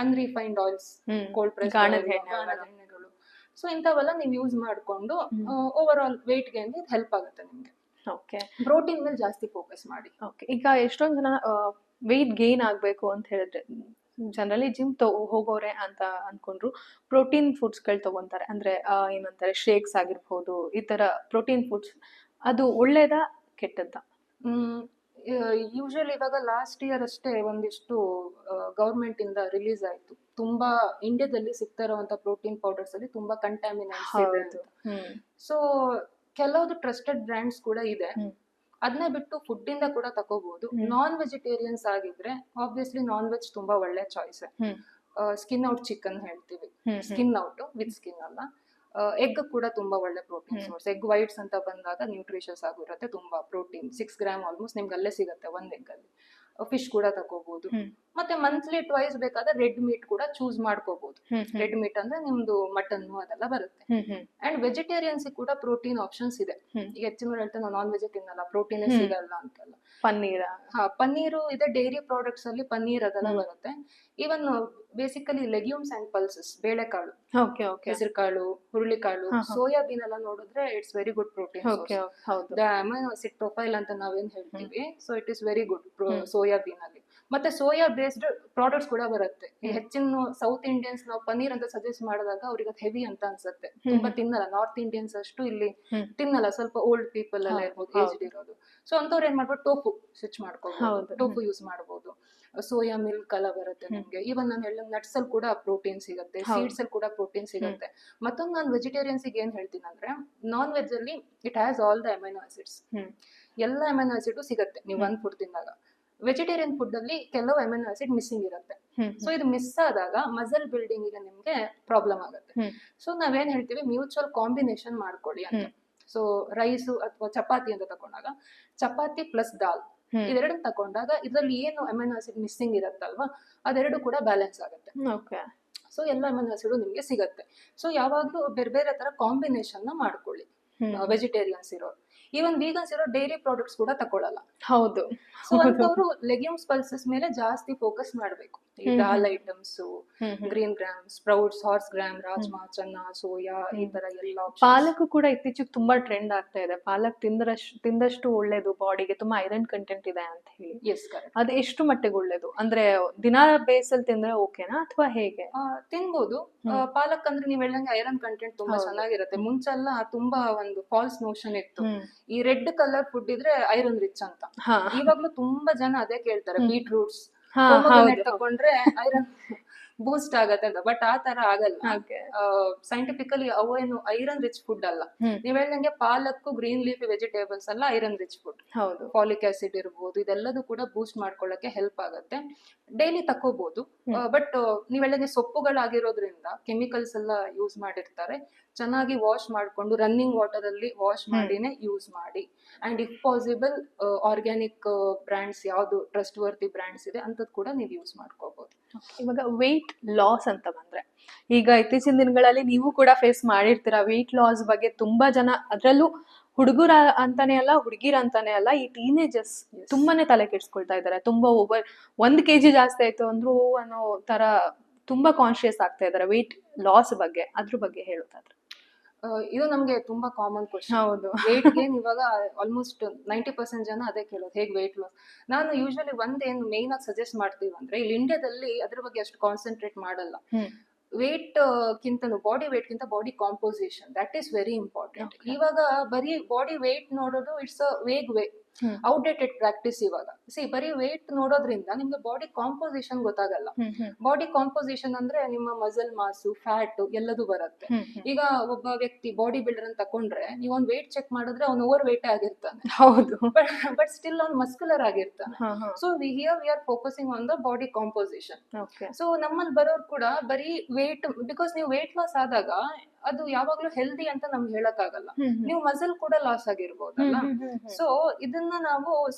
ಅನ್ರಿಫೈನ್ಡ್ ಆಯಿಲ್ಸ್, ಕೋಲ್ಡ್ ಪ್ರೆಸ್ ಎಣ್ಣೆಗಳು, ಸೊ ಇಂಥವೆಲ್ಲ ನೀವು ಯೂಸ್ ಮಾಡ್ಕೊಂಡು over all weight gain help ಆಗುತ್ತೆ ನಿಮ್ಗೆ. ಓಕೆ, ಪ್ರೋಟೀನ್ ಮೇಲೆ ಜಾಸ್ತಿ ಫೋಕಸ್ ಮಾಡಿ. ಓಕೆ, ಈಗ ಎಷ್ಟೊಂದು ಜನ ವೆಯ್ಟ್ ಗೇನ್ ಆಗ್ಬೇಕು ಅಂತ ಹೇಳಿದ್ರೆ ಜನರಲಿ ಜಿಮ್ ಹೋಗೋರೆ ಅಂತ ಅನ್ಕೊಂಡ್ರು ಪ್ರೋಟೀನ್ ಫುಡ್ಸ್ಗಳು ತಗೊಂತಾರೆ. ಅಂದ್ರೆ ಏನಂತಾರೆ, ಶೇಕ್ಸ್ ಆಗಿರ್ಬೋದು, ಈ ತರ ಪ್ರೋಟೀನ್ ಫುಡ್ಸ್, ಅದು ಒಳ್ಳೇದಾ ಕೆಟ್ಟದ್ದಾ? ಯೂಶಲಿ ಇವಾಗ ಲಾಸ್ಟ್ ಇಯರ್ ಅಷ್ಟೇ ಒಂದಿಷ್ಟು ಗವರ್ಮೆಂಟ್ ಇಂದ ರಿಲೀಸ್ ಆಯ್ತು, ತುಂಬಾ ಇಂಡಿಯಾದಲ್ಲಿ ಸಿಗ್ತಾ ಇರುವಂತ ಪ್ರೋಟೀನ್ ಪೌಡರ್ಸ್ ಅಲ್ಲಿ ತುಂಬಾ ಕಂಟ್ಯಾಮಿನೆಂಟ್ಸ್ ಇದೆ. ಸೊ ಕೆಲವೊಂದು ಟ್ರಸ್ಟೆಡ್ ಬ್ರ್ಯಾಂಡ್ಸ್ ಕೂಡ ಇದೆ, ಅದನ್ನ ಬಿಟ್ಟು ಫುಡ್ ಇಂದ ಕೂಡ ತಗೋಬಹುದು. ನಾನ್ ವೆಜಿಟೇರಿಯನ್ಸ್ ಆಗಿದ್ರೆ ಆಬ್ವಿಯಸ್ಲಿ ನಾನ್ ವೆಜ್ ತುಂಬಾ ಒಳ್ಳೆ ಚಾಯ್ಸ್. ಸ್ಕಿನ್ ಔಟ್ ಚಿಕನ್ ಹೇಳ್ತೀವಿ, ಸ್ಕಿನ್ ಔಟ್ ವಿತ್ ಸ್ಕಿನ್ ಅಲ್ಲ. ಎಗ್ ಕೂಡ ತುಂಬಾ ಒಳ್ಳೆ ಪ್ರೋಟೀನ್ ಸೋರ್ಸ್. ಎಗ್ ವೈಟ್ಸ್ ಅಂತ ಬಂದಾಗ ನ್ಯೂಟ್ರಿಷಸ್ ಆಗಿರುತ್ತೆ, ತುಂಬಾ ಪ್ರೋಟೀನ್, 6 ಗ್ರಾಮ್ ಆಲ್ಮೋಸ್ಟ್ ನಿಮ್ಗೆ ಅಲ್ಲೇ ಸಿಗುತ್ತೆ ಒಂದ್ ಎಗ್ ಅಲ್ಲಿ. ಫಿಶ್ ಕೂಡ ತಗೋಬಹುದು. ಮತ್ತೆ ಮಂತ್ಲಿ ಟ್ವೈಸ್ ಬೇಕಾದ್ರೆ ರೆಡ್ ಮೀಟ್ ಕೂಡ ಚೂಸ್ ಮಾಡ್ಕೋಬಹುದು. ರೆಡ್ ಮೀಟ್ ಅಂದ್ರೆ ನಿಮ್ದು ಮಟನ್ ಅದೆಲ್ಲ ಬರುತ್ತೆ. ಅಂಡ್ ವೆಜಿಟೇರಿಯನ್ಸ್ ಕೂಡ ಪ್ರೋಟೀನ್ ಆಪ್ಷನ್ಸ್ ಇದೆ. ಈಗ ಹೆಚ್ಚಿನ ಹೇಳ್ತಾರೆ ನಾವು ನಾನ್ ವೆಜ್ ತಿನ್ನಲ್ಲ, ಪ್ರೋಟೀನ್ ಸಿಗಲ್ಲ ಅಂತಲ್ಲ. ಪನ್ನೀರು ಇದೆ, ಡೈರಿ ಪ್ರಾಡಕ್ಟ್ಸ್ ಅಲ್ಲಿ ಪನ್ನೀರ್ ಅದೆಲ್ಲ ಬರುತ್ತೆ. Even basically legumes and pulses, ಬೇಳೆಕಾಳು, ಹೆಸರುಕಾಳು, ಹುರುಳಿಕಾಳು, ಸೋಯಾಬೀನ್ ಎಲ್ಲ ನೋಡಿದ್ರೆ it's very good protein source. The amino acid profile ಅಂತ ನಾವೇನ್ ಹೇಳ್ತೀವಿ, so it is very good soybean ಅಲ್ಲಿ. ಮತ್ತೆ ಸೋಯಾ ಬೇಸ್ಡ್ ಪ್ರಾಡಕ್ಟ್ಸ್ ಕೂಡ ಬರುತ್ತೆ. ಹೆಚ್ಚಿನ ಸೌತ್ ಇಂಡಿಯನ್ಸ್ ನಾವು ಪನ್ನೀರ್ ಅಂತ ಸಜೆಸ್ಟ್ ಮಾಡಿದಾಗ ಅವ್ರಿಗೆ ಅದು ಹೆವಿ ಅಂತ ಅನ್ಸುತ್ತೆ, ತುಂಬಾ ತಿನ್ನಲ್ಲ. ನಾರ್ತ್ ಇಂಡಿಯನ್ಸ್ ಅಷ್ಟು ಇಲ್ಲಿ ತಿನ್ನಲ್ಲ, ಸ್ವಲ್ಪ ಓಲ್ಡ್ ಪೀಪಲ್ ಎಲ್ಲ ಇರ್ಬೋದು, ಏಜ್ಡ್ ಇರೋದು. ಸೊ ಅಂತವ್ರು ಏನ್ ಮಾಡ್ಬೋದು, ಟೋಫು ಸ್ವಿಚ್ ಮಾಡ್ಕೋಬಹುದು, ಟೋಫು ಯೂಸ್ ಮಾಡಬಹುದು. ಸೋಯಾ ಮಿಲ್ಕ್ ಎಲ್ಲ ಬರುತ್ತೆ ನಿಮ್ಗೆ. ಈವನ್ ನಾನು ಹೇಳಿದ ನಟ್ಸ್ ಅಲ್ಲಿ ಕೂಡ ಪ್ರೋಟೀನ್ ಸಿಗುತ್ತೆ, ಸೀಡ್ಸ್ ಅಲ್ಲಿ ಕೂಡ ಪ್ರೋಟೀನ್ ಸಿಗುತ್ತೆ. ಮತ್ತೊಂದು ನಾನು ವೆಜಿಟೇರಿಯನ್ಸ್ ಏನ್ ಹೇಳ್ತೀನಿ ಅಂದ್ರೆ, ನಾನ್ ವೆಜ್ ಅಲ್ಲಿ it has all the amino acids, ಎಲ್ಲ ಅಮೈನೋ ಆಸಿಡ್ ಸಿಗುತ್ತೆ ನೀವು ಒಂದ್ ಫುಡ್ ತಿಂದಾಗ. ವೆಜಿಟೇರಿಯನ್ ಫುಡ್ ಅಲ್ಲಿ ಕೆಲವು ಅಮೈನೋ ಆಸಿಡ್ ಮಿಸ್ಸಿಂಗ್ ಇರುತ್ತೆ. ಸೊ ಇದು ಮಿಸ್ ಆದಾಗ ಮಸಲ್ ಬಿಲ್ಡಿಂಗ್ ಗೆ ನಿಮ್ಗೆ ಪ್ರಾಬ್ಲಮ್ ಆಗುತ್ತೆ. ಸೊ ನಾವೇನ್ ಹೇಳ್ತೀವಿ, ಮ್ಯೂಚುವಲ್ ಕಾಂಬಿನೇಷನ್ ಮಾಡ್ಕೊಳ್ಳಿ ಅಂತ. ಸೊ ರೈಸ್ ಅಥವಾ ಚಪಾತಿ ಅಂತ ತಗೊಂಡಾಗ ಚಪಾತಿ ಪ್ಲಸ್ ದಾಲ್ ಇದೆರಡು ತಗೊಂಡಾಗ ಇದ್ರಲ್ಲಿ ಏನು ಅಮೈನೋ ಆಸಿಡ್ ಮಿಸ್ಸಿಂಗ್ ಇರತ್ತಲ್ವಾ, ಅದೆರಡು ಕೂಡ ಬ್ಯಾಲೆನ್ಸ್ ಆಗುತ್ತೆ. ಸೊ ಎಲ್ಲ ಅಮೈನೋ ಆಸಿಡ್ ನಿಮ್ಗೆ ಸಿಗುತ್ತೆ. ಸೊ ಯಾವಾಗ್ಲೂ ಬೇರೆ ಬೇರೆ ತರ ಕಾಂಬಿನೇಷನ್ ನ ಮಾಡ್ಕೊಳ್ಳಿ ವೆಜಿಟೇರಿಯನ್ಸ್ ಇರೋರು. ಈವನ್ ವೀಗನ್ಸ್ ಇರೋ ಡೈರಿ ಪ್ರಾಡಕ್ಟ್ಸ್ ಕೂಡ ತಗೊಳ್ಳಲ್ಲ. ಹೌದು. ಸೊ ಅಂತವ್ರು ಲೆಗ್ಯೂಮ್ಸ್ ಪಲ್ಸಸ್ ಮೇಲೆ ಜಾಸ್ತಿ ಫೋಕಸ್ ಮಾಡ್ಬೇಕು. ಈ dal items, green gram, sprouts, horse gram, rajma, chana, soya, ಈ ತರ ಎಲ್ಲ. ಪಾಲಕ್ ಕೂಡ ಇತ್ತೀಚೆಗೆ ತುಂಬಾ ಟ್ರೆಂಡ್ ಆಗ್ತಾ ಇದೆ. ಪಾಲಕ್ ತಿಂದಷ್ಟು ಒಳ್ಳೇದು ಬಾಡಿಗೆ, ತುಂಬಾ ಐರನ್ ಕಂಟೆಂಟ್ ಇದೆ ಅಂತ ಹೇಳಿ. Yes, correct. ಅದು ಎಷ್ಟು ಮಟ್ಟಿಗೆ ಒಳ್ಳೇದು? ಅಂದ್ರೆ ದಿನಾ ಬೇಸಲ್ಲಿ ತಿಂದ್ರೆ ಓಕೆನಾ ಅಥವಾ ಹೇಗೆ? ತಿನ್ಬೋದು. ಪಾಲಕ್ ಅಂದ್ರೆ ನೀವ್ ಹೇಳ್ದಂಗೆ ಐರನ್ ಕಂಟೆಂಟ್ ತುಂಬಾ ಚೆನ್ನಾಗಿರುತ್ತೆ. ಮುಂಚೆಲ್ಲ ತುಂಬಾ ಒಂದು ಫಾಲ್ಸ್ ನೋಷನ್ ಇತ್ತು, ಈ ರೆಡ್ ಕಲರ್ ಫುಡ್ ಇದ್ರೆ ಐರನ್ ರಿಚ್ ಅಂತ. ಇವಾಗ್ಲೂ ತುಂಬಾ ಜನ ಅದೇ ಕೇಳ್ತಾರೆ, ಬೀಟ್ರೂಟ್ಸ್ ತಗೊಂಡ್ರೆ ಐರನ್ ಬೂಸ್ಟ್ ಆಗತ್ತೆ ಅಂತ. ಬಟ್ ಆ ತರ ಆಗಲ್ಲ. ಸೈಂಟಿಫಿಕಲಿ ಅವೇನು ಐರನ್ ರಿಚ್ ಫುಡ್ ಅಲ್ಲ. ನೀವ್ ಹೇಳ್ದಂಗೆ ಪಾಲಕ್, ಗ್ರೀನ್ ಲೀಫಿ ವೆಜಿಟೇಬಲ್ಸ್ ಎಲ್ಲ iron rich food. Folic acid ಇರ್ಬೋದು, ಇದೆಲ್ಲದೂ ಕೂಡ ಬೂಸ್ಟ್ ಮಾಡ್ಕೊಳ್ಳಕ್ಕೆ ಹೆಲ್ಪ್ ಆಗುತ್ತೆ. ಡೈಲಿ ತಕೋಬಹುದು. ಬಟ್ ನೀವ್ ಹೇಳ್ದಂಗೆ ಸೊಪ್ಪುಗಳಾಗಿರೋದ್ರಿಂದ ಕೆಮಿಕಲ್ಸ್ ಎಲ್ಲ ಯೂಸ್ ಮಾಡಿರ್ತಾರೆ. ಚೆನ್ನಾಗಿ ವಾಶ್ ಮಾಡ್ಕೊಂಡು ರನ್ನಿಂಗ್ ವಾಟರ್ ಅಲ್ಲಿ ವಾಶ್ ಮಾಡಿನೇ ಯೂಸ್ ಮಾಡಿ. And if possible organic brands, ಯಾವ್ದು ಟ್ರಸ್ಟ್ ವರ್ತಿ ಬ್ರ್ಯಾಂಡ್ಸ್ ಇದೆ ಅಂತದ್ ಕೂಡ ನೀವು ಯೂಸ್ ಮಾಡ್ಕೋಬಹುದು. ಇವಾಗ ವೆಯ್ಟ್ ಲಾಸ್ ಅಂತ ಬಂದ್ರೆ, ಈಗ ಇತ್ತೀಚಿನ ದಿನಗಳಲ್ಲಿ ನೀವು ಕೂಡ ಫೇಸ್ ಮಾಡಿರ್ತೀರಾ ವೆಯ್ಟ್ ಲಾಸ್ ಬಗ್ಗೆ. ತುಂಬಾ ಜನ, ಅದ್ರಲ್ಲೂ ಹುಡುಗರ ಅಂತಾನೆ ಅಲ್ಲ, ಹುಡುಗಿರ ಅಂತಾನೆ ಅಲ್ಲ, ಈ ಟೀನೇಜರ್ಸ್ ತುಂಬಾನೇ ತಲೆ ಕೆಡ್ಸ್ಕೊಳ್ತಾ ಇದ್ದಾರೆ. ತುಂಬಾ ಓವರ್ 1 kg ಜಾಸ್ತಿ ಆಯ್ತು ಅಂದ್ರೂ ಅನ್ನೋ ತರ ತುಂಬಾ ಕಾನ್ಶಿಯಸ್ ಆಗ್ತಾ ಇದಾರೆ ವೆಯ್ಟ್ ಲಾಸ್ ಬಗ್ಗೆ. ಅದ್ರ ಬಗ್ಗೆ ಹೇಳೋದಾದ್ರೆ ಇದು ನಮ್ಗೆ ತುಂಬಾ ಕಾಮನ್ ಕ್ವಶನ್. ಹೌದು. ವೇಟ್ ಗೇನ್ ಇವಾಗ ಆಲ್ಮೋಸ್ಟ್ 90% ಜನ ಅದೇ ಕೇಳೋದು, ಹೇಗೆ ವೇಟ್ ಲಾಸ್. ನಾನು ಯೂಶಲಿ ಒಂದೇನು ಮೇನ್ ಆಗಿ ಸಜೆಸ್ಟ್ ಮಾಡ್ತೀವಿ ಅಂದ್ರೆ, ಇಲ್ಲಿ ಇಂಡಿಯಾದಲ್ಲಿ ಅದ್ರ ಬಗ್ಗೆ ಅಷ್ಟು ಕಾನ್ಸಂಟ್ರೇಟ್ ಮಾಡಲ್ಲ. ವೇಟ್ ಕಿಂತನೂ ಬಾಡಿ ವೇಟ್ ಗಿಂತ body composition, that is very important. ಇವಾಗ ಬರೀ ಬಾಡಿ ವೇಟ್ ನೋಡೋದು it's a vague way, outdated practice. ಇವಾಗ ಬರೀ ವೇಟ್ ನೋಡೋದ್ರಿಂದ ನಿಮ್ಗೆ ಬಾಡಿ ಕಾಂಪೋಸಿಷನ್ ಗೊತ್ತಾಗಲ್ಲ. ಬಾಡಿ ಕಾಂಪೋಸಿಷನ್ ಅಂದ್ರೆ ನಿಮ್ಮ ಮಸಲ್ ಮಾಸು, ಫ್ಯಾಟ್ ಎಲ್ಲದೂ ಬರುತ್ತೆ. ಈಗ ಒಬ್ಬ ವ್ಯಕ್ತಿ ಬಾಡಿ ಬಿಲ್ಡರ್ ಅಂತ ತಕೊಂಡ್ರೆ, ನೀವು ಒಂದು ವೇಟ್ ಚೆಕ್ ಮಾಡಿದ್ರೆ ಅವ್ನು ಓವರ್ ವೇಟ್ ಆಗಿರ್ತಾನೆ. ಹೌದು. ಬಟ್ ಸ್ಟಿಲ್ ಅವ್ನು ಮಸ್ಕ್ಯುಲರ್ ಆಗಿರ್ತಾನೆ. So we are focusing on the body composition. So ನಮ್ಮಲ್ಲಿ ಬರೋರು ಕೂಡ ಬರೀ ವೇಟ್, ಬಿಕಾಸ್ ನೀವು ವೇಟ್ ಲಾಸ್ ಆದಾಗ ಅದು ಯಾವಾಗ್ಲೂ ಹೆಲ್ದಿ ಅಂತ ನಮ್ಗೆ ಹೇಳಕ್ ಆಗಲ್ಲ. ನೀವು ಮಸಲ್ ಕೂಡ ಲಾಸ್ ಆಗಿರ್ಬೋದಲ್ಲ. ಸೊ ಇದನ್ನ ನಾವು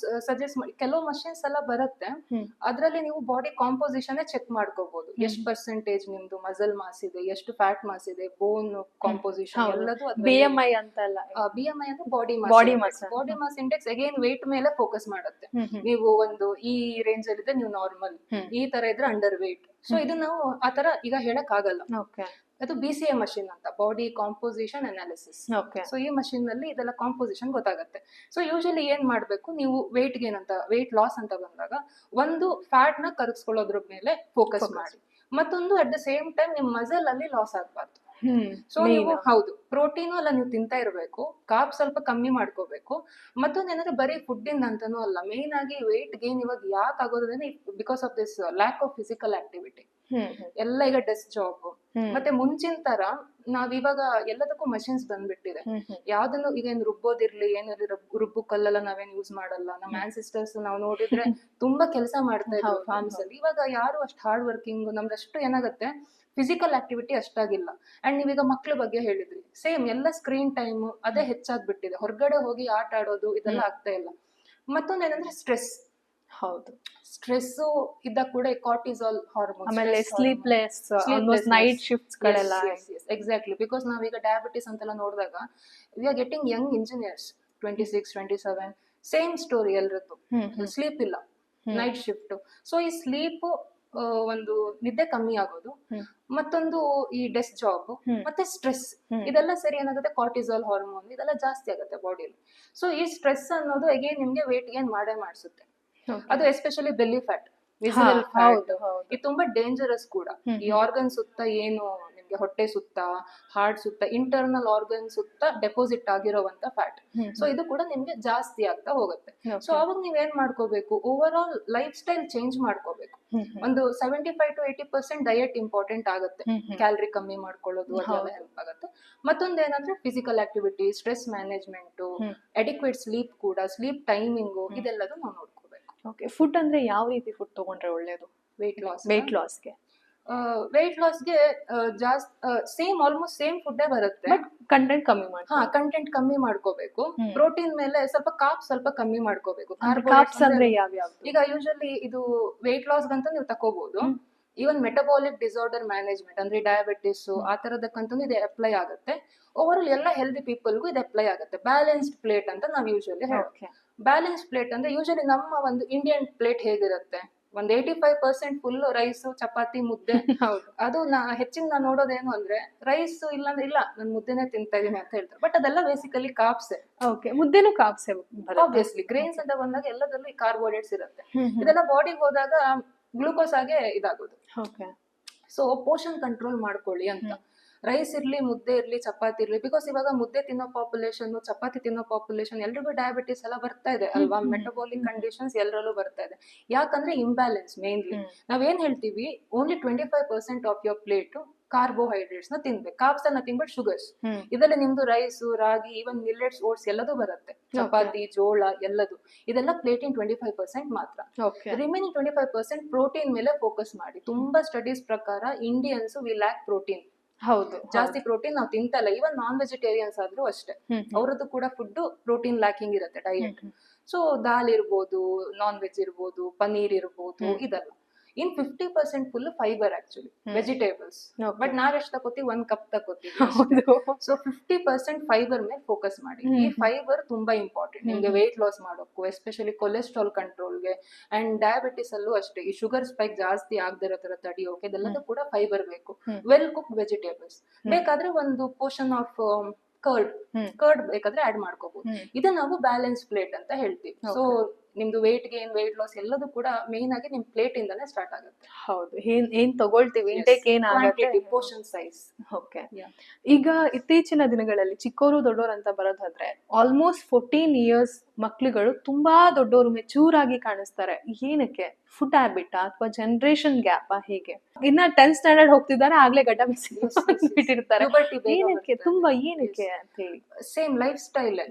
ಸಜೆಸ್ಟ್ ಮಾಡಿ, ಕೆಲವು ಮಷಿನ್ಸ್ ಎಲ್ಲ ಬರುತ್ತೆ, ಅದ್ರಲ್ಲಿ ನೀವು ಬಾಡಿ ಕಾಂಪೋಸಿಷನ್ ಚೆಕ್ ಮಾಡ್ಕೋಬಹುದು. ಎಷ್ಟು ಪರ್ಸೆಂಟೇಜ್ ನಿಮ್ದು ಮಸಲ್ ಮಾಸ್ ಇದೆ, ಎಷ್ಟು ಫ್ಯಾಟ್ ಮಾಸ್ ಇದೆ, ಬೋನ್ ಕಾಂಪೋಸಿಷನ್ ಎಲ್ಲದೂ. BMI ಅಂತಲ್ಲ, BMI ಅಂದ್ರೆ body mass. Body mass index again weight ಮೇಲೆ ಫೋಕಸ್ ಮಾಡುತ್ತೆ. ನೀವು ಒಂದು ಈ ರೇಂಜ್ ಅಲ್ಲಿ ಇದ್ರೆ ನೀವು ನಾರ್ಮಲ್, ಈ ತರ ಇದ್ರೆ ಅಂಡರ್ ವೇಟ್. ಸೊ ಇದನ್ನ ನಾವು ಆತರ ಈಗ ಹೇಳಕ್ ಆಗಲ್ಲ. ಅದು BCA ಮಷಿನ್ ಅಂತ, ಬಾಡಿ ಕಾಂಪೋಸಿಷನ್ ಅನಾಲಿಸಿಸ್. ಸೊ ಈ ಮಷಿನ್ ನಲ್ಲಿ ಇದೆಲ್ಲ ಕಾಂಪೋಸಿಷನ್ ಗೊತ್ತಾಗುತ್ತೆ. ಸೊ ಯೂಶಲಿ ಏನ್ ಮಾಡ್ಬೇಕು, ನೀವು ವೇಟ್ ಗೇನ್ ಅಂತ, ವೇಟ್ ಲಾಸ್ ಅಂತ ಬಂದಾಗ ಒಂದು ಫ್ಯಾಟ್ ನ ಕರಗಿಸ್ಕೊಳ್ಳೋದ್ರ ಮೇಲೆ ಫೋಕಸ್ ಮಾಡಿ, ಮತ್ತೊಂದು ಅಟ್ ದ ಸೇಮ್ ಟೈಮ್ ನಿಮ್ ಮಸಲ್ ಅಲ್ಲಿ ಲಾಸ್ ಆಗ್ಬಾರ್ದು. ಸೊ ನೀವು ಹೌದು ಪ್ರೋಟೀನ್ ಎಲ್ಲ ನೀವು ತಿಂತಾ ಇರಬೇಕು, ಕಾರ್ಬ್ ಸ್ವಲ್ಪ ಕಮ್ಮಿ ಮಾಡ್ಕೋಬೇಕು. ಮತ್ತೊಂದು ಏನಂದ್ರೆ ಬರೀ ಫುಡ್ ಇಂದ ಅಂತಾನೂ ಅಲ್ಲ, ಮೇನ್ ಆಗಿ ವೇಟ್ ಗೇನ್ ಇವಾಗ ಯಾಕೆ ಆಗೋದ್ರೆ because of this lack of physical activity. ಎಲ್ಲ ಈಗ ಡೆಸ್ಕ್ ಜಾಬ್, ಮತ್ತೆ ಮುಂಚಿನ ತರ ನಾವ್ ಇವಾಗ ಎಲ್ಲದಕ್ಕೂ ಮಷಿನ್ಸ್ ಬಂದ್ಬಿಟ್ಟಿದೆ. ಯಾವ್ದನ್ನು ಈಗ ಏನ್ ರುಬ್ಬೋದಿರ್ಲಿ, ಏನಿರ್ಲಿ ರುಬ್ಬು ಕಲ್ಲೆಲ್ಲ ನಾವೇನ್ ಯೂಸ್ ಮಾಡಲ್ಲ. ನಮ್ಮ ಆನ್ಸಿಸ್ಟರ್ಸ್ ನಾವು ನೋಡಿದ್ರೆ ತುಂಬಾ ಕೆಲಸ ಮಾಡ್ತಾ ಇದ್ರು ಫಾರ್ಮ್ಸ್ ಅಲ್ಲಿ. ಇವಾಗ ಯಾರು ಅಷ್ಟು ಹಾರ್ಡ್ ವರ್ಕಿಂಗ್, ನಮ್ದಷ್ಟು ಏನಾಗುತ್ತೆ ಫಿಸಿಕಲ್ ಆಕ್ಟಿವಿಟಿ ಅಷ್ಟಾಗಿಲ್ಲ. ಅಂಡ್ ನೀವೀಗ ಮಕ್ಳ ಬಗ್ಗೆ ಹೇಳಿದ್ರಿ, ಸೇಮ್ ಎಲ್ಲ ಸ್ಕ್ರೀನ್ ಟೈಮ್ ಅದೇ ಹೆಚ್ಚಾಗ್ಬಿಟ್ಟಿದೆ. ಹೊರಗಡೆ ಹೋಗಿ ಆಟ ಆಡೋದು ಇದೆಲ್ಲ ಆಗ್ತಾ ಇಲ್ಲ. ಮತ್ತೊಂದೇನಂದ್ರೆ ಸ್ಟ್ರೆಸ್. ಹೌದು, ಸ್ಟ್ರೆಸ್ ಇದ್ದಾಗ ಕೂಡ ಕಾರ್ಟಿಸಾಲ್ ಹಾರ್ಮೋನ್, ಆಮೇಲೆ ಸ್ಲೀಪ್ಲೆಸ್ ನೈಟ್ ಶಿಫ್ಟ್ಸ್ ಗಳೆಲ್ಲ. ಎಕ್ಸಾಕ್ಟ್ಲಿ, ಬಿಕಾಸ್ ನಾವೀಗ ಡಯಾಬಿಟಿಸ್ ಅಂತೆಲ್ಲ ನೋಡಿದಾಗ we are getting young engineers 26, 27, same story ಎಲ್ರದ್ದು. ಸ್ಲೀಪ್ ಇಲ್ಲ, ನೈಟ್ ಶಿಫ್ಟ್. ಸೊ ಈ ಸ್ಲೀಪ್ ಒಂದು ನಿದ್ದೆ ಕಮ್ಮಿ ಆಗೋದು, ಮತ್ತೊಂದು ಈ ಡೆಸ್ಕ್ ಜಾಬ್, ಮತ್ತೆ ಸ್ಟ್ರೆಸ್, ಇದೆಲ್ಲ ಸರಿ ಏನಾಗುತ್ತೆ ಕಾರ್ಟಿಸಾಲ್ ಹಾರ್ಮೋನ್ ಇದೆಲ್ಲ ಜಾಸ್ತಿ ಆಗುತ್ತೆ ಬಾಡಿಯಲ್ಲಿ. ಸೊ ಈ ಸ್ಟ್ರೆಸ್ ಅನ್ನೋದು ಅಗೇನ್ ನಿಮ್ಗೆ ವೇಟ್ ಗೇನ್ ಮಾಡೇ ಮಾಡಿಸುತ್ತೆ. ಅದು especially belly fat, visible fat, ಇದು ತುಂಬಾ ಡೇಂಜರಸ್ ಕೂಡ. ಈ ಆರ್ಗನ್ ಸುತ್ತ ಏನು ನಿಮ್ಗೆ ಹೊಟ್ಟೆ ಸುತ್ತ, ಹಾರ್ಟ್ ಸುತ್ತ, ಇಂಟರ್ನಲ್ ಆರ್ಗನ್ ಸುತ್ತ ಡೆಪಾಸಿಟ್ ಆಗಿರೋವಂತ ಫ್ಯಾಟ್. ಸೊ ಇದು ಕೂಡ ನಿಮ್ಗೆ ಜಾಸ್ತಿ ಆಗ್ತಾ ಹೋಗುತ್ತೆ. ಸೊ ಅವಾಗ ನೀವೇನ್ ಮಾಡ್ಕೋಬೇಕು, over all life style change ಮಾಡ್ಕೋಬೇಕು. ಒಂದು 75 to 80% ಡಯಟ್ ಇಂಪಾರ್ಟೆಂಟ್ ಆಗುತ್ತೆ. ಕ್ಯಾಲರಿ ಕಮ್ಮಿ ಮಾಡ್ಕೊಳ್ಳೋದು ಅದೆಲ್ಲ ಹೆಲ್ಪ್ ಆಗುತ್ತೆ. ಮತ್ತೊಂದು ಏನಂದ್ರೆ physical activity, stress management, adequate sleep ಕೂಡ, ಸ್ಲೀಪ್ ಟೈಮಿಂಗು, ಇದೆಲ್ಲದು ನಾವು ನೋಡ್ಕೋಬೇಕು. ಫುಡ್ ಅಂದ್ರೆ ಯಾವ ರೀತಿ ಫುಡ್ ತಗೊಂಡ್ರೆ ಒಳ್ಳೇದು ವೇಟ್ ಲಾಸ್ಗೆ? ವೇಟ್ ಲಾಸ್ಗೆ ಜಾಸ್ತಿ ಸೇಮ್ ಆಲ್ಮೋಸ್ಟ್ ಸೇಮ್ ಫುಡ್ಡೇ ಬರುತ್ತೆ, ಬಟ್ ಕಂಟೆಂಟ್ ಕಮ್ಮಿ ಮಾಡಿ. ಕಂಟೆಂಟ್ ಕಮ್ಮಿ ಮಾಡ್ಕೋಬೇಕು. ಪ್ರೋಟೀನ್ ಮೇಲೆ ಸ್ವಲ್ಪ ಕಾರ್ಬ್ಸ್ ಸ್ವಲ್ಪ ಕಮ್ಮಿ ಮಾಡ್ಕೋಬೇಕು. ಕಾರ್ಬ್ಸ್ ಅಂದ್ರೆ ಯಾವ್ಯಾವ? ಈಗ ಯೂಶಲಿ ಇದು ವೇಟ್ ಲಾಸ್ ಅಂತ ನೀವು ತಕೋಬಹುದು. ಈವನ್ ಮೆಟಬಾಲಿಕ್ ಡಿಸಾರ್ಡರ್ ಮ್ಯಾನೇಜ್ಮೆಂಟ್ ಅಂದ್ರೆ ಡಯಾಬಿಟಿಸ್ ಆ ತರದಕ್ಕಂತೂ ಇದು ಅಪ್ಲೈ ಆಗುತ್ತೆ. ಓವರ್ ಆಲ್ ಎಲ್ಲ ಹೆಲ್ದಿ ಪೀಪಲ್ಗೂ ಇದು ಅಪ್ಲೈ ಆಗುತ್ತೆ. ಬ್ಯಾಲೆನ್ಸ್ಡ್ ಪ್ಲೇಟ್ ಅಂತ ನಾವು ಯೂಶಲಿ ಹೇಳ್ತೀವಿ. ಬ್ಯಾಲೆನ್ಸ್ ಪ್ಲೇಟ್ ಅಂದ್ರೆ ಯೂಶಲಿ ನಮ್ಮ ಒಂದು ಇಂಡಿಯನ್ ಪ್ಲೇಟ್ ಹೇಗಿರುತ್ತೆ, ಒಂದ್ 85% ಫುಲ್ ರೈಸ್, ಚಪಾತಿ, ಮುದ್ದೆ. ಅದು ಹೆಚ್ಚಿನ ನಾನು ನೋಡೋದೇನು ಅಂದ್ರೆ ರೈಸ್ ಇಲ್ಲಾಂದ್ರೆ ಇಲ್ಲ ನಾನು ಮುದ್ದೆನೆ ತಿಂತಾ ಇದೀನಿ ಅಂತ ಹೇಳ್ತಾರೆ. ಬಟ್ ಅದೆಲ್ಲ ಬೇಸಿಕಲಿ ಕಾರ್ಬ್ಸೆ. ಮುದ್ದೆನೂ ಕಾರ್ಬ್ಸೆ. ಆಬ್ವಿಯಸ್ಲಿ ಗ್ರೇನ್ಸ್ ಅಂತ ಬಂದಾಗ ಎಲ್ಲದರಲ್ಲೂ ಕಾರ್ಬೋಹೈಡ್ರೇಟ್ಸ್ ಇರುತ್ತೆ. ಇದೆಲ್ಲ ಬಾಡಿಗೆ ಹೋದಾಗ ಗ್ಲೂಕೋಸ್ ಆಗಿ ಇದಾಗೋದು. ಸೊ ಪೋಷನ್ ಕಂಟ್ರೋಲ್ ಮಾಡ್ಕೊಳ್ಳಿ ಅಂತ. ರೈಸ್ ಇರ್ಲಿ, ಮುದ್ದೆ ಇರ್ಲಿ, ಚಪಾತಿ ಇರ್ಲಿ, ಬಿಕಾಸ್ ಇವಾಗ ಮುದ್ದೆ ತಿನ್ನೋ ಪಾಪ್ಯುಲೇಷನ್, ಚಪಾತಿ ತಿನ್ನೋ ಪಾಪ್ಯುಲೇಷನ್ ಎಲ್ರಿಗೂ ಡಯಾಬಿಟಿಸ್ ಎಲ್ಲ ಬರ್ತಾ ಇದೆ ಅಲ್ವಾ. ಮೆಟಬಾಲಿಕ್ ಕಂಡೀಷನ್ಸ್ ಎಲ್ಲರಲ್ಲೂ ಬರ್ತಾ ಇದೆ. ಯಾಕಂದ್ರೆ ಇಂಬ್ಯಾಲೆನ್ಸ್ ಮೇನ್ಲಿ. ನಾವೇನ್ ಹೇಳ್ತೀವಿ, only 25% of your plate carbohydrates ನ ತಿನ್ಬೇಕು, ಕಾರ್ಬ್ಸ್ ಅನ್ನ ತಿನ್ಬಿಟ್ಟು ಶುಗರ್ಸ್. ಇದರಲ್ಲಿ ನಿಮ್ದು ರೈಸ್, ರಾಗಿ, ಈವನ್ ಮಿಲ್ಲೆಟ್ಸ್, ಓಟ್ಸ್ ಎಲ್ಲದೂ ಬರುತ್ತೆ. ಚಪಾತಿ, ಜೋಳ ಎಲ್ಲದು. ಇದೆಲ್ಲ ಪ್ಲೇಟಿನ್ 25% ಮಾತ್ರ. ರಿಮೈನಿಂಗ್ 25% ಪ್ರೋಟೀನ್ ಮೇಲೆ ಫೋಕಸ್ ಮಾಡಿ. ತುಂಬಾ ಸ್ಟಡೀಸ್ ಪ್ರಕಾರ ಇಂಡಿಯನ್ಸ್ ವಿ ಲ್ಯಾಕ್ ಪ್ರೋಟೀನ್. ಹೌದು, ಜಾಸ್ತಿ ಪ್ರೋಟೀನ್ ನಾವು ತಿಂತಲ್ಲ. ಈವನ್ ನಾನ್ ವೆಜಿಟೇರಿಯನ್ಸ್ ಆದ್ರೂ ಅಷ್ಟೇ, ಅವರದ್ದು ಕೂಡ ಫುಡ್ ಪ್ರೋಟೀನ್ ಲ್ಯಾಕಿಂಗ್ ಇರುತ್ತೆ ಡಯಟ್. ಸೊ ದಾಲ್ ಇರ್ಬೋದು, ನಾನ್ ವೆಜ್ ಇರ್ಬೋದು, ಪನೀರ್ ಇರ್ಬೋದು, ಇದೆಲ್ಲ ಇನ್ 50% full fibre actually vegetables. Okay. But ನಾವ್ ಎಷ್ಟು ತಗೋತೀವಿ, 1 ಕಪ್ ತಗೋತೀವಿ. ಹೌದು. ಸೊ 50% ಫೈಬರ್ ಮೇಲೆ ಫೋಕಸ್ ಮಾಡಿ. ಈ ಫೈಬರ್ ತುಂಬಾ ಇಂಪಾರ್ಟೆಂಟ್ ನಿಮ್ಗೆ ವೆಯ್ಟ್ ಲಾಸ್ ಮಾಡೋಕ್ಕೂ, ಎಸ್ಪೆಷಲಿ ಕೊಲೆಸ್ಟ್ರಾಲ್ ಕಂಟ್ರೋಲ್ಗೆ ಅಂಡ್ ಡಯಾಬಿಟಿಸ್ ಅಲ್ಲೂ ಅಷ್ಟೇ. ಈ ಶುಗರ್ ಸ್ಪೈಕ್ ಜಾಸ್ತಿ ಆಗದಿರೋ ತರ ತಡೆಯೋಕೆ ಇದೆಲ್ಲದೂ ಕೂಡ ಫೈಬರ್ ಬೇಕು. ವೆಲ್ ಕುಕ್ಡ್ ವೆಜಿಟೇಬಲ್ಸ್ ಬೇಕಾದ್ರೆ ಒಂದು ಪೋರ್ಷನ್ ಆಫ್ ಕರ್ಡ್ ಬೇಕಾದ್ರೆ ಆಡ್ ಮಾಡ್ಕೋಬಹುದು. ಇದು ನಾವು ಬ್ಯಾಲೆನ್ಸ್ ಪ್ಲೇಟ್ ಅಂತ ಹೇಳ್ತೀವಿ. ಸೊ ನಿಮ್ದು ವೇಟ್ ಗೇನ್, ವೇಟ್ ಲಾಸ್ ಎಲ್ಲದೂ ಕೂಡ ಮೇನ್ ಆಗಿ ನಿಮ್ ಪ್ಲೇಟ್ ಇಂದಾನೆ ಸ್ಟಾರ್ಟ್ ಆಗುತ್ತೆ. ಹೌದು, ಏನ್ ತಗೊಳ್ತೀವಿ, ಇಂಟೇಕ್ ಏನಾಗುತ್ತೆ, ಪೋರ್ಷನ್ ಸೈಜ್. ಓಕೆ. ಈಗ ಇತ್ತೀಚಿನ ದಿನಗಳಲ್ಲಿ ಚಿಕ್ಕವರು ದೊಡ್ಡವರು ಅಂತ ಬರೋದಾದ್ರೆ ಆಲ್ಮೋಸ್ಟ್ 14 ಇಯರ್ಸ್ ಮಕ್ಳುಗಳು ತುಂಬಾ ದೊಡ್ಡವರು ಮೆಚೂರ್ ಆಗಿ ಕಾಣಿಸ್ತಾರೆ. ಏನಕ್ಕೆ? ಫುಡ್ ಹ್ಯಾಬಿಟ್ ಅಥವಾ ಜನರೇಷನ್ ಗ್ಯಾಪ್ ಹೇಗೆ? ಇನ್ನ 10th ಸ್ಟ್ಯಾಂಡರ್ಡ್ ಹೋಗ್ತಿದ್ದಾರೆ, ಆಗ್ಲೇ ಗಡ್ಡ ಬಿಟ್ಟಿರ್ತಾರೆ. ಏನಕ್ಕೆ? ತುಂಬಾ ಏನಕ್ಕೆ ಅಂತ ಹೇಳಿ ಸೇಮ್ ಲೈಫ್ ಸ್ಟೈಲ್.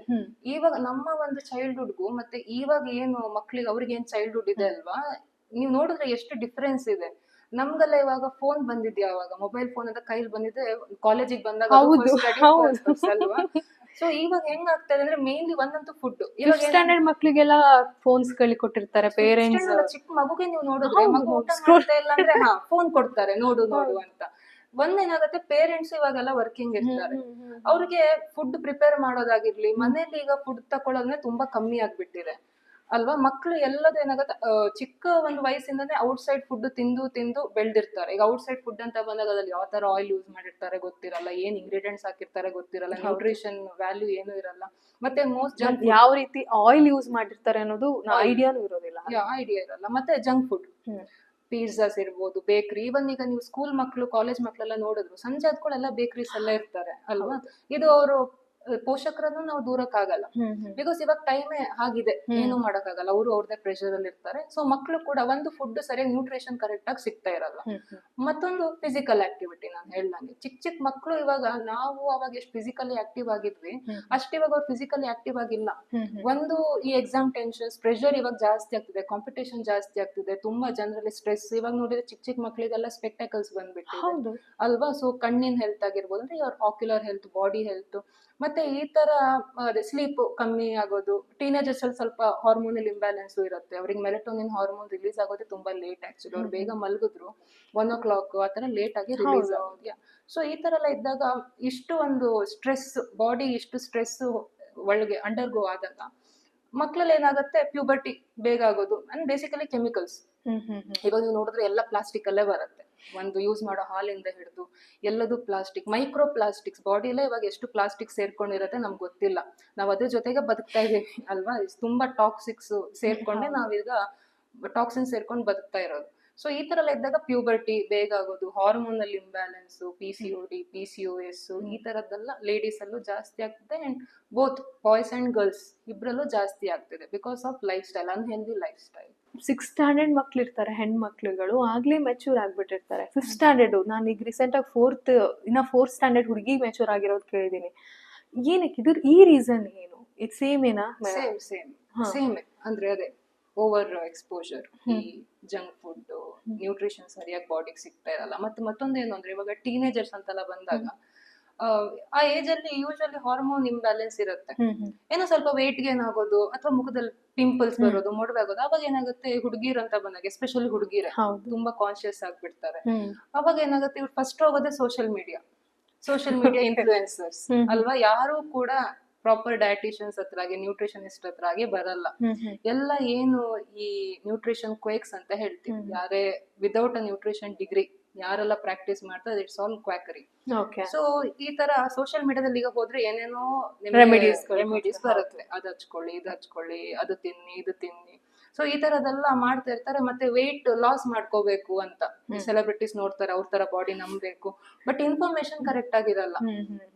ಇವಾಗ ನಮ್ಮ ಒಂದು ಚೈಲ್ಡ್ಹುಡ್ಗೂ ಮತ್ತೆ ಇವಾಗ ಏನು ಮಕ್ಳಿಗೆ ಅವ್ರಿಗೆ ಏನ್ ಚೈಲ್ಡ್ಹುಡ್ ಇದೆ ಅಲ್ವಾ, ನೀವ್ ನೋಡಿದ್ರೆ ಎಷ್ಟು ಡಿಫ್ರೆನ್ಸ್ ಇದೆ. ನಮ್ಗೆಲ್ಲ ಇವಾಗ ಫೋನ್ ಬಂದಿದ್ಯಾ, ಅವಾಗ ಮೊಬೈಲ್ ಫೋನ್ ಅಂತ ಕೈಲಿ ಬಂದಿದೆ ಕಾಲೇಜಿಗೆ ಬಂದಾಗ ಅಲ್ವಾ. ಸೊ ಇವಾಗ ಹೆಂಗ್ ಆಗ್ತದೆ ಅಂದ್ರೆ ಮೇನ್ಲಿ ಒಂದಂತೂ ಫುಡ್. ಇವಾಗ ಸ್ಟ್ಯಾಂಡರ್ಡ್ ಮಕ್ಳಿಗೆಲ್ಲ ಫೋನ್ಸ್ ಗಳಿಗೆ ಕೊಟ್ಟಿರ್ತಾರೆ ಪೇರೆಂಟ್ಸ್. ಚಿಕ್ಕ ಮಗುಗೆ ನೀವು ನೋಡಿದ್ರೆ ಮಗು ಊಟ ಮಾಡ್ತಾ ಇಲ್ಲ ಅಂದ್ರೆ ಫೋನ್ ಕೊಡ್ತಾರೆ, ನೋಡು ಅಂತ. ಒಂದೇನಾಗತ್ತೆ, ಪೇರೆಂಟ್ಸ್ ಇವಾಗೆಲ್ಲ ವರ್ಕಿಂಗ್ ಇರ್ತಾರೆ, ಅವ್ರಿಗೆ ಫುಡ್ ಪ್ರಿಪೇರ್ ಮಾಡೋದಾಗಿರ್ಲಿ, ಮನೇಲಿ ಈಗ ಫುಡ್ ತಕೊಳ್ಳೋದ್ರೆ ತುಂಬಾ ಕಮ್ಮಿ ಆಗ್ಬಿಟ್ಟಿದೆ ಅಲ್ವಾ. ಮಕ್ಳು ಎಲ್ಲದೂ ಏನಾಗತ್ತೆ, ಚಿಕ್ಕ ಒಂದು ವಯಸ್ಸಿಂದಾನೇ ಔಟ್ಸೈಡ್ ಫುಡ್ ತಿಂದು ಬೆಳ್ದಿರ್ತಾರೆ. ಈಗ ಔಟ್ಸೈಡ್ ಫುಡ್ ಅಂತ ಬಂದಾಗ ಅದ್ರಲ್ಲಿ ಯಾವ ತರ ಆಯಿಲ್ ಯೂಸ್ ಮಾಡಿರ್ತಾರೆ ಗೊತ್ತಿರಲ್ಲ, ಏನ್ ಇಂಗ್ರೀಡಿಯೆಂಟ್ಸ್ ಹಾಕಿರ್ತಾರೆ ಗೊತ್ತಿರಲ್ಲ, ನ್ಯೂಟ್ರಿಷನ್ ವ್ಯಾಲ್ಯೂ ಏನು ಇರಲ್ಲ. ಮತ್ತೆ ಮೋಸ್ಟ್ ಯಾವ ರೀತಿ ಆಯಿಲ್ ಯೂಸ್ ಮಾಡಿರ್ತಾರೆ ಅನ್ನೋದು ಐಡಿಯಾನು ಇರೋದಿಲ್ಲ, ಐಡಿಯಾ ಇರಲ್ಲ. ಮತ್ತೆ ಜಂಕ್ ಫುಡ್, ಪಿಜ್ಜಾಸ್ ಇರ್ಬೋದು, ಬೇಕ್ರಿ. ಇವನ್ ಈಗ ನೀವು ಸ್ಕೂಲ್ ಮಕ್ಳು, ಕಾಲೇಜ್ ಮಕ್ಳೆಲ್ಲ ನೋಡಿದ್ರು ಸಂಜೆ ಆದ್ಕೊಳ್ಳೆಲ್ಲ ಬೇಕ್ರೀಸ್ ಎಲ್ಲ ಇರ್ತಾರೆ ಅಲ್ವಾ. ಇದು ಅವರು ಪೋಷಕರನ್ನು ನಾವು ದೂರಕ್ಕಾಗಲ್ಲ, ಬಿಕಾಸ್ ಇವಾಗ ಟೈಮೇ ಆಗಿದೆ, ಏನು ಮಾಡಕ್ಕಾಗಲ್ಲ. ಅವರು ಅವ್ರದೇ ಪ್ರೆಷರ್ ಅಲ್ಲಿ ಇರ್ತಾರೆ. ಸೊ ಮಕ್ಳು ಕೂಡ ಒಂದು ಫುಡ್ ಸರಿಯಾಗಿ ನ್ಯೂಟ್ರಿಷನ್ ಕರೆಕ್ಟ್ ಆಗಿ ಸಿಗ್ತಾ ಇರಲ್ಲ. ಮತ್ತೊಂದು ಫಿಸಿಕಲ್ ಆಕ್ಟಿವಿಟಿ. ನಾನು ಹೇಳ್ದಂಗೆ ಚಿಕ್ಕ ಮಕ್ಳು ಇವಾಗ, ನಾವು ಅವಾಗ ಎಷ್ಟು ಫಿಸಿಕಲಿ ಆಕ್ಟಿವ್ ಆಗಿದ್ವಿ ಅಷ್ಟು ಇವಾಗ ಅವ್ರು ಫಿಸಿಕಲಿ ಆಕ್ಟಿವ್ ಆಗಿಲ್ಲ. ಒಂದು ಈ ಎಕ್ಸಾಮ್ ಟೆನ್ಷನ್ಸ್, ಪ್ರೆಷರ್ ಇವಾಗ ಜಾಸ್ತಿ ಆಗ್ತಿದೆ, ಕಾಂಪಿಟೇಷನ್ ಜಾಸ್ತಿ ಆಗ್ತಿದೆ, ತುಂಬಾ ಜನರಲ್ಲಿ ಸ್ಟ್ರೆಸ್. ಇವಾಗ ನೋಡಿದ್ರೆ ಚಿಕ್ಕ ಮಕ್ಳಿಗೆಲ್ಲ ಸ್ಪೆಕ್ಟಕಲ್ಸ್ ಬಂದ್ಬಿಟ್ಟಿದೆ ಅಲ್ವಾ. ಸೊ ಕಣ್ಣಿನ ಹೆಲ್ತ್ ಆಗಿರ್ಬೋದು, ಅಂದ್ರೆ ಅವ್ರ ಆಕ್ಯುಲರ್ ಹೆಲ್ತ್, ಬಾಡಿ ಹೆಲ್ತ್, ಮತ್ತೆ ಈ ತರ ಸ್ಲೀಪ್ ಕಮ್ಮಿ ಆಗೋದು. ಟೀನೇಜರ್ಸ್ ಅಲ್ಲಿ ಸ್ವಲ್ಪ ಹಾರ್ಮೋನಲ್ ಇಂಬ್ಯಾಲೆನ್ಸ್ ಇರುತ್ತೆ, ಅವ್ರಿಗೆ ಮೆಲಟೋನಿನ್ ಹಾರ್ಮೋನ್ ರಿಲೀಸ್ ಆಗೋದು ತುಂಬಾ ಲೇಟ್. ಆಕ್ಚುಲಿ ಅವ್ರು ಬೇಗ ಮಲಗಿದ್ರು 1 o'clock ಆ ತರ ಲೇಟ್ ಆಗಿ ರಿಲೀಸ್ ಆಗೋದು. ಸೊ ಈ ತರ ಎಲ್ಲ ಇದ್ದಾಗ ಇಷ್ಟು ಒಂದು ಸ್ಟ್ರೆಸ್, ಬಾಡಿ ಇಷ್ಟು ಸ್ಟ್ರೆಸ್ ಒಳಗೆ ಅಂಡರ್ಗೋ ಆದಾಗ ಮಕ್ಳಲ್ಲಿ ಏನಾಗುತ್ತೆ, ಪ್ಯೂಬರ್ಟಿ ಬೇಗ ಆಗೋದು. And basically chemicals. ಇವಾಗ ನೀವು ನೋಡಿದ್ರೆ ಎಲ್ಲ ಪ್ಲಾಸ್ಟಿಕ್ ಅಲ್ಲೇ ಬರುತ್ತೆ. ಒಂದು ಯೂಸ್ ಮಾಡೋ ಹಾಲಿಂದ ಹಿಡಿದು ಎಲ್ಲದೂ ಪ್ಲಾಸ್ಟಿಕ್, ಮೈಕ್ರೋ ಪ್ಲಾಸ್ಟಿಕ್ಸ್. ಬಾಡಿಯಲ್ಲೇ ಇವಾಗ ಎಷ್ಟು ಪ್ಲಾಸ್ಟಿಕ್ ಸೇರ್ಕೊಂಡಿರುತ್ತೆ ನಮ್ಗೆ ಗೊತ್ತಿಲ್ಲ. ನಾವ್ ಅದ್ರ ಜೊತೆಗೆ ಬದುಕ್ತಾ ಇದೀವಿ ಅಲ್ವಾ. ತುಂಬಾ ಟಾಕ್ಸಿಕ್ಸ್ ಸೇರ್ಕೊಂಡೆ ನಾವೀಗ ಟಾಕ್ಸಿನ್ ಸೇರ್ಕೊಂಡು ಬದುಕ್ತಾ ಇರೋದು. ಸೊ ಈ ತರ ಎಲ್ಲ ಇದ್ದಾಗ ಪ್ಯೂಬರ್ಟಿ ಬೇಗ ಆಗೋದು, ಹಾರ್ಮೋನಲ್ ಇಂಬ್ಯಾಲೆನ್ಸ್, PCOD, PCOS ಈ ತರದ್ದೆಲ್ಲ ಲೇಡೀಸ್ ಅಲ್ಲೂ ಜಾಸ್ತಿ ಆಗ್ತಿದೆ. And both boys and girls ಇಬ್ರಲ್ಲೂ ಜಾಸ್ತಿ ಆಗ್ತಿದೆ because of life style, unhealthy life style. 6th standard ಮಕ್ಳು ಇರ್ತಾರೆ, ಹೆಣ್ಮಕ್ಳುಗಳು ಆಗ್ಲೇ ಮೆಚೂರ್ ಆಗ್ಬಿಟ್ಟಿರ್ತಾರೆ. 5th ಸ್ಟ್ಯಾಂಡರ್ಡ್, ನಾನು ಈಗ ರೀಸೆಂಟ್ ಆಗಿ 4th ಸ್ಟ್ಯಾಂಡರ್ಡ್ ಹುಡುಗಿ ಮೆಚೂರ್ ಆಗಿರೋದು ಕೇಳಿದೀನಿ. ಏನಕ್ಕೆ? ಇದ್ರ ಈ ರೀಸನ್ ಏನು? ಇದು ಸೇಮ್ ಏನಾ? ಸೇಮ್ ಅಂದ್ರೆ ಅದೇ ಓವರ್ ಎಕ್ಸ್ಪೋಜರ್, ಈ ಜಂಕ್ ಫುಡ್, ನ್ಯೂಟ್ರಿಷನ್ ಸರಿಯಾಗಿ ಬಾಡಿಗೆ ಸಿಗ್ತಾ ಇರಲ್ಲ. ಮತ್ತೆ ಮತ್ತೊಂದೇನು ಅಂದ್ರೆ ಇವಾಗ ಟೀನೇಜರ್ಸ್ ಅಂತೆಲ್ಲ ಬಂದಾಗ ಆ ಏಜ್ ಅಲ್ಲಿ ಯೂಶಲಿ ಹಾರ್ಮೋನ್ ಇಂಬ್ಯಾಲೆನ್ಸ್ ಇರುತ್ತೆ. ಏನೋ ಸ್ವಲ್ಪ ವೇಟ್ ಗೇನ್ ಆಗೋದು ಅಥವಾ ಮುಖದಲ್ಲಿ ಪಿಂಪಲ್ಸ್ ಬರೋದು, ಮೊಡವೆ ಆಗೋದು. ಅವಾಗ ಏನಾಗುತ್ತೆ, ಹುಡುಗಿರ್ ಅಂತ ಬಂದಾಗ ಎಸ್ಪೆಷಲಿ ಹುಡುಗಿರ ತುಂಬಾ ಕಾನ್ಶಿಯಸ್ ಆಗ್ಬಿಡ್ತಾರೆ. ಅವಾಗ ಏನಾಗುತ್ತೆ, ಇವ್ರು ಫಸ್ಟ್ ಹೋಗೋದೇ ಸೋಷಿಯಲ್ ಮೀಡಿಯಾ ಇನ್ಫ್ಲೂಯೆನ್ಸರ್ಸ್ ಅಲ್ವಾ. ಯಾರು ಕೂಡ ಪ್ರಾಪರ್ ಡಯಟಿಷಿಯನ್ಸ್ ಹತ್ರ ಆಗಿ, ನ್ಯೂಟ್ರಿಷನಿಸ್ಟ್ ಹತ್ರ ಆಗಿ ಬರಲ್ಲ. ಎಲ್ಲ ಏನು ಈ ನ್ಯೂಟ್ರಿಷನ್ ಕ್ವೇಕ್ಸ್ ಅಂತ ಹೇಳ್ತೀವಿ, ಯಾರೇ ವಿದೌಟ್ ಅ ನ್ಯೂಟ್ರಿಷನ್ ಡಿಗ್ರಿ ಯಾರೆಲ್ಲ ಪ್ರಾಕ್ಟೀಸ್ ಮಾಡ್ತಾರೆ, ಇಟ್ಸ್ ಆಲ್ ಕ್ವಾಕರಿ. ಸೊ ಈ ತರ ಸೋಷಿಯಲ್ ಮೀಡಿಯಾದಲ್ಲಿ ಈಗ ಹೋದ್ರೆ ಏನೇನೋ ರೆಮಿಡೀಸ್ ಬರುತ್ತೆ. ಅದ್ ಹಚ್ಕೊಳ್ಳಿ, ಇದು ಹಚ್ಕೊಳ್ಳಿ, ಅದು ತಿನ್ನಿ, ಇದು ತಿನ್ನಿ. ಸೊ ಈ ತರದೆಲ್ಲ ಮಾಡ್ತಾ ಇರ್ತಾರೆ. ಮತ್ತೆ ವೆಯ್ಟ್ ಲಾಸ್ ಮಾಡ್ಕೋಬೇಕು ಅಂತ ಸೆಲೆಬ್ರಿಟೀಸ್ ನೋಡ್ತಾರೆ, ಅವ್ರ ತರ ಬಾಡಿ ನಂಬಬೇಕು. ಬಟ್ ಇನ್ಫಾರ್ಮೇಶನ್ ಕರೆಕ್ಟ್ ಆಗಿರಲ್ಲ.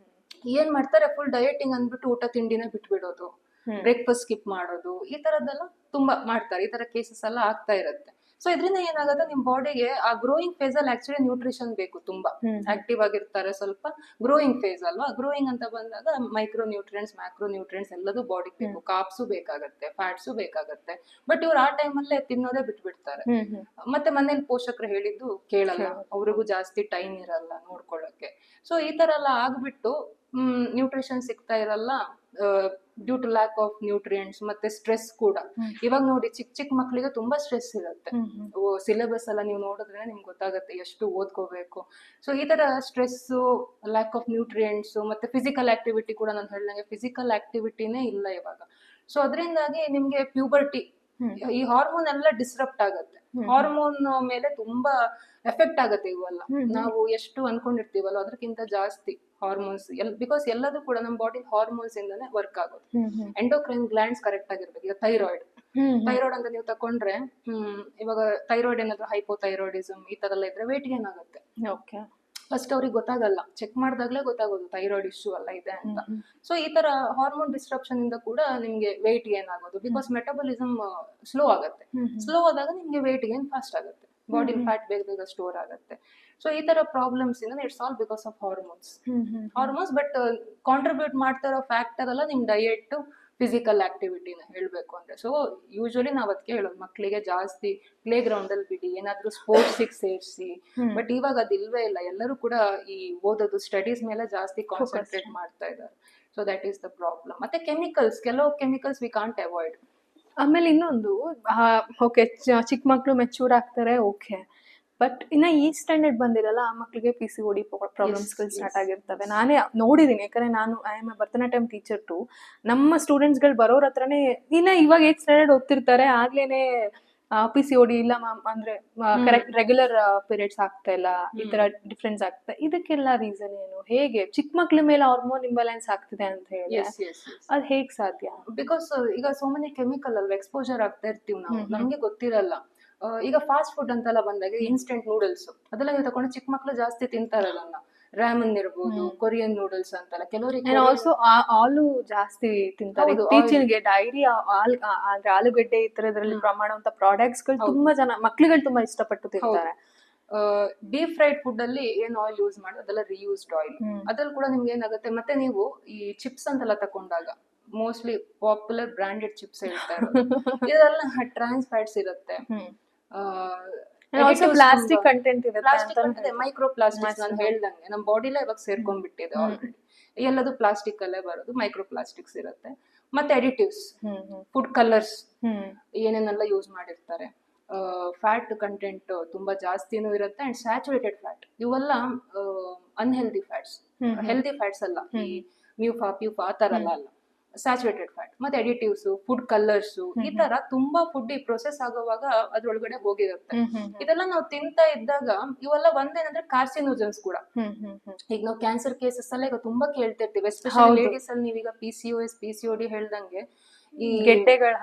ಏನ್ ಮಾಡ್ತಾರೆ, ಫುಲ್ ಡಯಟಿಂಗ್ ಅಂದ್ಬಿಟ್ಟು ಊಟ ತಿಂಡಿನ ಬಿಟ್ಬಿಡೋದು, ಬ್ರೇಕ್ಫಾಸ್ಟ್ ಸ್ಕಿಪ್ ಮಾಡೋದು, ಈ ತರದ್ದೆಲ್ಲ ತುಂಬಾ ಮಾಡ್ತಾರೆ. ಈ ತರ ಕೇಸಸ್ ಎಲ್ಲ ಆಗ್ತಾ ಇರುತ್ತೆ. ಸೊ ಇದರಿಂದ ಏನಾಗುತ್ತೆ, ನಿಮ್ ಬಾಡಿಗೆ ಆ ಗ್ರೋಯಿಂಗ್ ಫೇಸ್ ಅಲ್ಲಿ ಆಕ್ಚುಲಿ ನ್ಯೂಟ್ರಿಷನ್ ಬೇಕು. ತುಂಬಾ ಆಕ್ಟಿವ್ ಆಗಿರ್ತಾರೆ, ಸ್ವಲ್ಪ ಗ್ರೋಯಿಂಗ್ ಫೇಸ್ ಅಲ್ವಾ. ಗ್ರೋಯಿಂಗ್ ಅಂತ ಬಂದಾಗ ಮೈಕ್ರೋ ನ್ಯೂಟ್ರಿಯೆಂಟ್ಸ್, ಮ್ಯಾಕ್ರೋ ನ್ಯೂಟ್ರಿಯೆಂಟ್ಸ್ ಎಲ್ಲದೂ ಬಾಡಿಗೆ ಬೇಕು. ಕಾರ್ಬ್ಸು ಬೇಕಾಗತ್ತೆ, ಫ್ಯಾಟ್ಸು ಬೇಕಾಗತ್ತೆ. ಬಟ್ ಇವ್ರು ಆ ಟೈಮಲ್ಲೇ ತಿನ್ನೋದೇ ಬಿಟ್ಬಿಡ್ತಾರೆ. ಮತ್ತೆ ಮನೇಲಿ ಪೋಷಕರು ಹೇಳಿದ್ದು ಕೇಳಲ್ಲ, ಅವ್ರಿಗೂ ಜಾಸ್ತಿ ಟೈಮ್ ಇರಲ್ಲ ನೋಡ್ಕೊಳ್ಳಕ್ಕೆ. ಸೊ ಈ ತರ ಎಲ್ಲ ಆಗ್ಬಿಟ್ಟು ನ್ಯೂಟ್ರಿಷನ್ ಸಿಗ್ತಾ ಇರಲ್ಲ, due to lack of nutrients ಮತ್ತೆ ಸ್ಟ್ರೆಸ್ ಕೂಡ. ಇವಾಗ ನೋಡಿ ಚಿಕ್ಕ ಚಿಕ್ಕ ಮಕ್ಕಳಿಗೆ ತುಂಬಾ ಸ್ಟ್ರೆಸ್ ಇರುತ್ತೆ. ಸಿಲೆಬಸ್ ಎಲ್ಲ ನೀವು ನೋಡಿದ್ರೆ ನಿಮ್ಗೆ ಗೊತ್ತಾಗುತ್ತೆ ಎಷ್ಟು ಓದ್ಕೋಬೇಕು. ಸೊ ಈ ತರ ಸ್ಟ್ರೆಸ್, ಲ್ಯಾಕ್ ಆಫ್ ನ್ಯೂಟ್ರಿಯೆಂಟ್ಸ್ ಮತ್ತೆ ಫಿಸಿಕಲ್ ಆಕ್ಟಿವಿಟಿ ಕೂಡ, ನಾನು ಹೇಳ್ದಂಗೆ ಫಿಸಿಕಲ್ ಆಕ್ಟಿವಿಟಿನೇ ಇಲ್ಲ ಇವಾಗ. ಸೊ ಅದರಿಂದಾಗಿ ನಿಮ್ಗೆ ಪ್ಯೂಬರ್ಟಿ, ಈ ಹಾರ್ಮೋನ್ ಎಲ್ಲ ಡಿಸ್ರಪ್ಟ್ ಆಗುತ್ತೆ. ಹಾರ್ಮೋನ್ ಮೇಲೆ ತುಂಬಾ ಎಫೆಕ್ಟ್ ಆಗುತ್ತೆ ಇವೆಲ್ಲ. ನಾವು ಎಷ್ಟು ಅನ್ಕೊಂಡಿರ್ತೀವಲ್ಲ ಅದಕ್ಕಿಂತ ಜಾಸ್ತಿ ಹಾರ್ಮೋನ್ಸ್ ಬಿಕಾಸ್ ಎಲ್ಲದೂ ಕೂಡ ನಮ್ಮ ಬಾಡಿ ಹಾರ್ಮೋನ್ಸ್ ಇಂದಾನೆ ವರ್ಕ್ ಆಗೋದು. ಎಂಡೋಕ್ರೈನ್ ಗ್ಲ್ಯಾಂಡ್ಸ್ ಕರೆಕ್ಟ್ ಆಗಿರ್ಬೇಕು. ಈಗ ಥೈರಾಯ್ಡ್ ಅಂತ ನೀವು ತಕೊಂಡ್ರೆ, ಇವಾಗ ಥೈರಾಯ್ಡ್ ಏನಾದ್ರು ಹೈಪೋಥೈರಾಯ್ಡಿಸಮ್ ಈ ತರ ಎಲ್ಲ ಇದ್ರೆ ವೇಟ್ ಗೇನ್ ಆಗುತ್ತೆ. ಫಸ್ಟ್ ಅವ್ರಿಗೆ ಗೊತ್ತಾಗಲ್ಲ, ಚೆಕ್ ಮಾಡಿದಾಗ್ಲೇ ಗೊತ್ತಾಗೋದು ಥೈರಾಯ್ಡ್ ಇಶ್ಯೂ ಎಲ್ಲ ಇದೆ ಅಂತ. ಸೊ ಈ ತರ ಹಾರ್ಮೋನ್ ಡಿಸ್ಟ್ರಪ್ಷನ್ ಇಂದ ಕೂಡ ನಿಮ್ಗೆ ವೇಟ್ ಗೇನ್ ಆಗೋದು. ಬಿಕಾಸ್ ಮೆಟಬಲಿಸಮ್ ಸ್ಲೋ ಆಗುತ್ತೆ. ಸ್ಲೋ ಆದಾಗ ನಿಮ್ಗೆ ವೇಟ್ ಗೇನ್ ಫಾಸ್ಟ್ ಆಗುತ್ತೆ, ಬಾಡಿ ಫ್ಯಾಟ್ ಬೇಗ ಬೇಗ ಸ್ಟೋರ್ ಆಗುತ್ತೆ. ಸೊ ಈ ತರ ಪ್ರಾಬ್ಲಮ್ಸ್ ಇಂದ it's all because of hormones. But contribute ಮಾಡ್ತಾ ಇರೋ ಫ್ಯಾಕ್ಟರ್ ಎಲ್ಲ ನಿಮ್ ಡಯಟ್, ಫಿಸಿಕಲ್ ಆಕ್ಟಿವಿಟಿನ ಹೇಳ್ಬೇಕು ಅಂದ್ರೆ. ಸೊ ಯೂಶಲಿ ನಾವ್ ಅದಕ್ಕೆ ಹೇಳೋದು ಮಕ್ಕಳಿಗೆ ಜಾಸ್ತಿ ಪ್ಲೇ ಗ್ರೌಂಡ್ ಅಲ್ಲಿ ಬಿಡಿ, ಏನಾದ್ರೂ ಸ್ಪೋರ್ಟ್ಸ್ ಸೇರಿಸಿ. ಬಟ್ ಇವಾಗ ಅದಿಲ್ವೇ ಇಲ್ಲ. ಎಲ್ಲರೂ ಕೂಡ ಈ ಓದೋದು, ಸ್ಟಡೀಸ್ ಮೇಲೆ ಜಾಸ್ತಿ ಕಾನ್ಸಂಟ್ರೇಟ್ ಮಾಡ್ತಾ ಇದ್ದಾರೆ. So that is the problem. ಮತ್ತೆ ಕೆಲವು ಕೆಮಿಕಲ್ಸ್ ವಿ ಕಾಂಟ್ ಅವಾಯ್ಡ್. ಆಮೇಲೆ ಇನ್ನೊಂದು, ಓಕೆ ಚಿಕ್ಕ ಮಕ್ಳು ಮೆಚೂರ್ ಆಗ್ತಾರೆ, ಓಕೆ, ಬಟ್ ಇನ್ನ ಈ ಸ್ಟ್ಯಾಂಡರ್ಡ್ ಬಂದಿರಲ್ಲ ಆ ಮಕ್ಳಿಗೆ PCOD ಪ್ರಾಬ್ಲಮ್ಸ್ಗಳು ಸ್ಟಾರ್ಟ್ ಆಗಿರ್ತವೆ. ನಾನೇ ನೋಡಿದೀನಿ, ಯಾಕಂದ್ರೆ ನಾನು I am a Bharatanatyam teacher too. ನಮ್ಮ ಸ್ಟೂಡೆಂಟ್ಸ್ಗಳು ಬರೋರ ಹತ್ರನೇ ಇನ್ನ ಇವಾಗ 8th ಸ್ಟ್ಯಾಂಡರ್ಡ್ ಓದ್ತಿರ್ತಾರೆ, ಆಗ್ಲೇನೆ PCOD ಇಲ್ಲ ಮ್ಯಾಮ್ ಅಂದ್ರೆ ಕರೆಕ್ಟ್ ರೆಗ್ಯುಲರ್ ಪೀರಿಯಡ್ಸ್ ಆಗ್ತಾ ಇಲ್ಲ, ಈ ತರ ಡಿಫ್ರೆನ್ಸ್ ಆಗ್ತಾ. ಇದಕ್ಕೆಲ್ಲ ರೀಸನ್ ಏನು? ಹೇಗೆ ಚಿಕ್ಕ ಮಕ್ಳ ಮೇಲೆ ಹಾರ್ಮೋನ್ ಇಂಬ್ಯಾಲೆನ್ಸ್ ಆಗ್ತಿದೆ ಅಂತ ಹೇಳಿ ಅದ್ ಹೇಗ್ ಸಾಧ್ಯ? ಬಿಕಾಸ್ ಈಗ ಸೋ ಮೆನಿ ಕೆಮಿಕಲ್ ಅಲ್ವಾ ಎಕ್ಸ್ಪೋಜರ್ ಆಗ್ತಾ ಇರ್ತೀವಿ ನಾವು, ನಮ್ಗೆ ಗೊತ್ತಿರಲ್ಲ. ಈಗ ಫಾಸ್ಟ್ ಫುಡ್ ಅಂತೆಲ್ಲ ಬಂದಾಗ ಇನ್ಸ್ಟೆಂಟ್ ನೂಡಲ್ಸ್ ಅದೆಲ್ಲ ನೀವು ತಗೊಂಡು ಚಿಕ್ಕ ಮಕ್ಳು ಜಾಸ್ತಿ ತಿಂತಾರೆ. ಅದನ್ನ ರಾಮನ್ ಇರ್ಬೋದು, ಕೊರಿಯನ್ ನೂಡಲ್ಸ್ ಅಂತಲ್ಲ. ಕೆಲವರಿಗೆ ಆಲ್ಸೋ ಆಲು ಜಾಸ್ತಿ ತಿಂತಾರೆ. ಇತ್ತೀಚೆಗೆ ಡೈರಿ ಅಂದ್ರೆ ಆಲೂಗಡ್ಡೆ ಈ ತರದ್ರಲ್ಲಿ ಪ್ರಮಾಣವಂತ ಪ್ರಾಡಕ್ಟ್ಸ್ ಗಳು ತುಂಬಾ ಜನ ಮಕ್ಳುಗಳು ತುಂಬಾ ಇಷ್ಟಪಟ್ಟು ತಿಂತಾರೆ. ಡೀಪ್ ಫ್ರೈಡ್ ಫುಡ್ ಅಲ್ಲಿ ಏನ್ ಆಯಿಲ್ ಯೂಸ್ ಮಾಡೋದು ಅದೆಲ್ಲ ರಿಯೂಸ್ಡ್ ಆಯಿಲ್. ಅದ್ರಲ್ಲಿ ಕೂಡ ನಿಮ್ಗೆ ಏನಾಗುತ್ತೆ, ಮತ್ತೆ ನೀವು ಈ ಚಿಪ್ಸ್ ಅಂತೆಲ್ಲ ತಕೊಂಡಾಗ ಮೋಸ್ಟ್ಲಿ ಪಾಪ್ಯುಲರ್ ಬ್ರಾಂಡೆಡ್ ಚಿಪ್ಸ್ ಹೇಳ್ತಾರೆ, ಇದೆಲ್ಲ ಟ್ರಾನ್ಸ್ ಫ್ಯಾಟ್ಸ್ ಇರುತ್ತೆ, ಪ್ಲಾಸ್ಟಿಕ್ ಕಂಟೆಂಟ್ ಇದೆ, ಮೈಕ್ರೋ ಪ್ಲಾಸ್ಟಿಕ್ಸ್. ನಾನು ಹೇಳ್ದಂಗೆ ನಮ್ಮ ಬಾಡಿಲೇ ಇವಾಗ ಸೇರ್ಕೊಂಡ್ಬಿಟ್ಟಿದೆ ಆಲ್ರೆಡಿ. ಎಲ್ಲದು ಪ್ಲಾಸ್ಟಿಕ್ ಅಲ್ಲೇ ಬರೋದು, ಮೈಕ್ರೋ ಪ್ಲಾಸ್ಟಿಕ್ಸ್ ಇರುತ್ತೆ. ಮತ್ತೆ ಅಡಿಟಿವ್ಸ್, ಫುಡ್ ಕಲರ್ಸ್ ಏನೇನೆಲ್ಲ ಯೂಸ್ ಮಾಡಿರ್ತಾರೆ. ಫ್ಯಾಟ್ ಕಂಟೆಂಟ್ ತುಂಬಾ ಜಾಸ್ತಿನೂ ಇರುತ್ತೆ. ಅಂಡ್ ಸ್ಯಾಚುರೇಟೆಡ್ ಫ್ಯಾಟ್, ಇವೆಲ್ಲ ಅನ್ಹೆಲ್ದಿ ಫ್ಯಾಟ್ಸ್. ಹೆಲ್ದಿ ಫ್ಯಾಟ್ಸ್ ಅಲ್ಲ, ಈ ಮ್ಯೂಫಾ ಪ್ಯೂಫಾ ಆ ತರ ಅಲ್ಲ, ಸ್ಯಾಚುರೇಟೆಡ್ ಫ್ಯಾಟ್. ಮತ್ತೆ ಅಡಿಟಿವ್ಸ್, ಫುಡ್ ಕಲರ್ಸ್, ಈ ತರ ತುಂಬಾ ಫುಡ್ ಪ್ರೊಸೆಸ್ ಆಗುವಾಗ ಅದ್ರೊಳಗಡೆ ಹೋಗಿರುತ್ತೆ. ಇದೆಲ್ಲ ನಾವು ತಿಂತಾ ಇದ್ದಾಗ ಇವೆಲ್ಲ ಒಂದೇನಂದ್ರೆ ಕಾರ್ಸಿನೋಜನ್ಸ್ ಕೂಡ. ಈಗ ನಾವು ಕ್ಯಾನ್ಸರ್ ಕೇಸಸ್ ಅಲ್ಲ ಈಗ ತುಂಬಾ ಕೇಳ್ತಿರ್ತೀವಿ, ಎಸ್ಪೆಷಲಿ ಲೇಡೀಸ್ ಅಲ್ಲಿ. ನೀವೀಗ PCOS PCOD ಹೇಳ್ದಂಗೆ ಈ ಗೆಡ್ಡೆಗಳ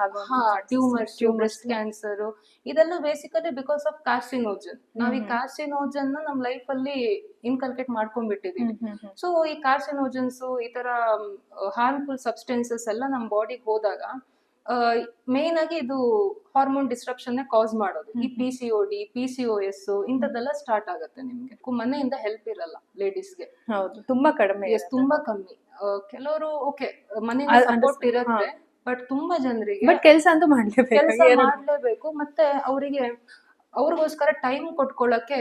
ಟ್ಯೂಮರ್ಸ್, ಬ್ರೆಸ್ಟ್ ಕ್ಯಾನ್ಸರ್, ಇದೆಲ್ಲ ಬೇಸಿಕಲಿ ಬಿಕಾಸ್ ಆಫ್ ಕಾರ್ಸಿನೋಜನ್. ನಾವ್ ಈ ಕಾರ್ಸಿನೋಜನ್ ನಮ್ ಲೈಫ್ ಅಲ್ಲಿ ಇನ್ಕಲ್ಕೇಟ್ ಮಾಡ್ಕೊಂಡ್ಬಿಟ್ಟಿದೀವಿ. ಸೊ ಈ ಕಾರ್ಸಿನೋಜನ್ಸ್, ಈ ತರ ಹಾರ್ಮ್ಫುಲ್ ಸಬ್ಸ್ಟೆನ್ಸಸ್ ಎಲ್ಲ ನಮ್ ಬಾಡಿಗೆ ಹೋದಾಗ ಮೇನ್ ಆಗಿ ಇದು ಹಾರ್ಮೋನ್ ಡಿಸ್ಟ್ರಪ್ಷನ್ ಕಾಸ್ ಮಾಡೋದು. ಈ PCOD PCOS ಇಂಥದ್ದೆಲ್ಲ ಸ್ಟಾರ್ಟ್ ಆಗುತ್ತೆ ನಿಮ್ಗೆ. ಮನೆಯಿಂದ ಹೆಲ್ಪ್ ಇರಲ್ಲ ಲೇಡೀಸ್ಗೆ. ಹೌದು, ತುಂಬಾ ಕಡಿಮೆ, ತುಂಬಾ ಕಮ್ಮಿ. ಕೆಲವರು ಓಕೆ ಮನೆಯಿಂದ ಸಪೋರ್ಟ್ ಇರುತ್ತೆ, ಬಟ್ ತುಂಬಾ ಜನರಿಗೆ ಕೆಲಸ ಅಂತೂ ಮಾಡ್ಲೇಬೇಕು. ಮತ್ತೆ ಅವರಿಗೆ ಅವ್ರಿಗೋಸ್ಕರ ಟೈಮ್ ಕೊಟ್ಕೊಳ್ಳಕ್ಕೆ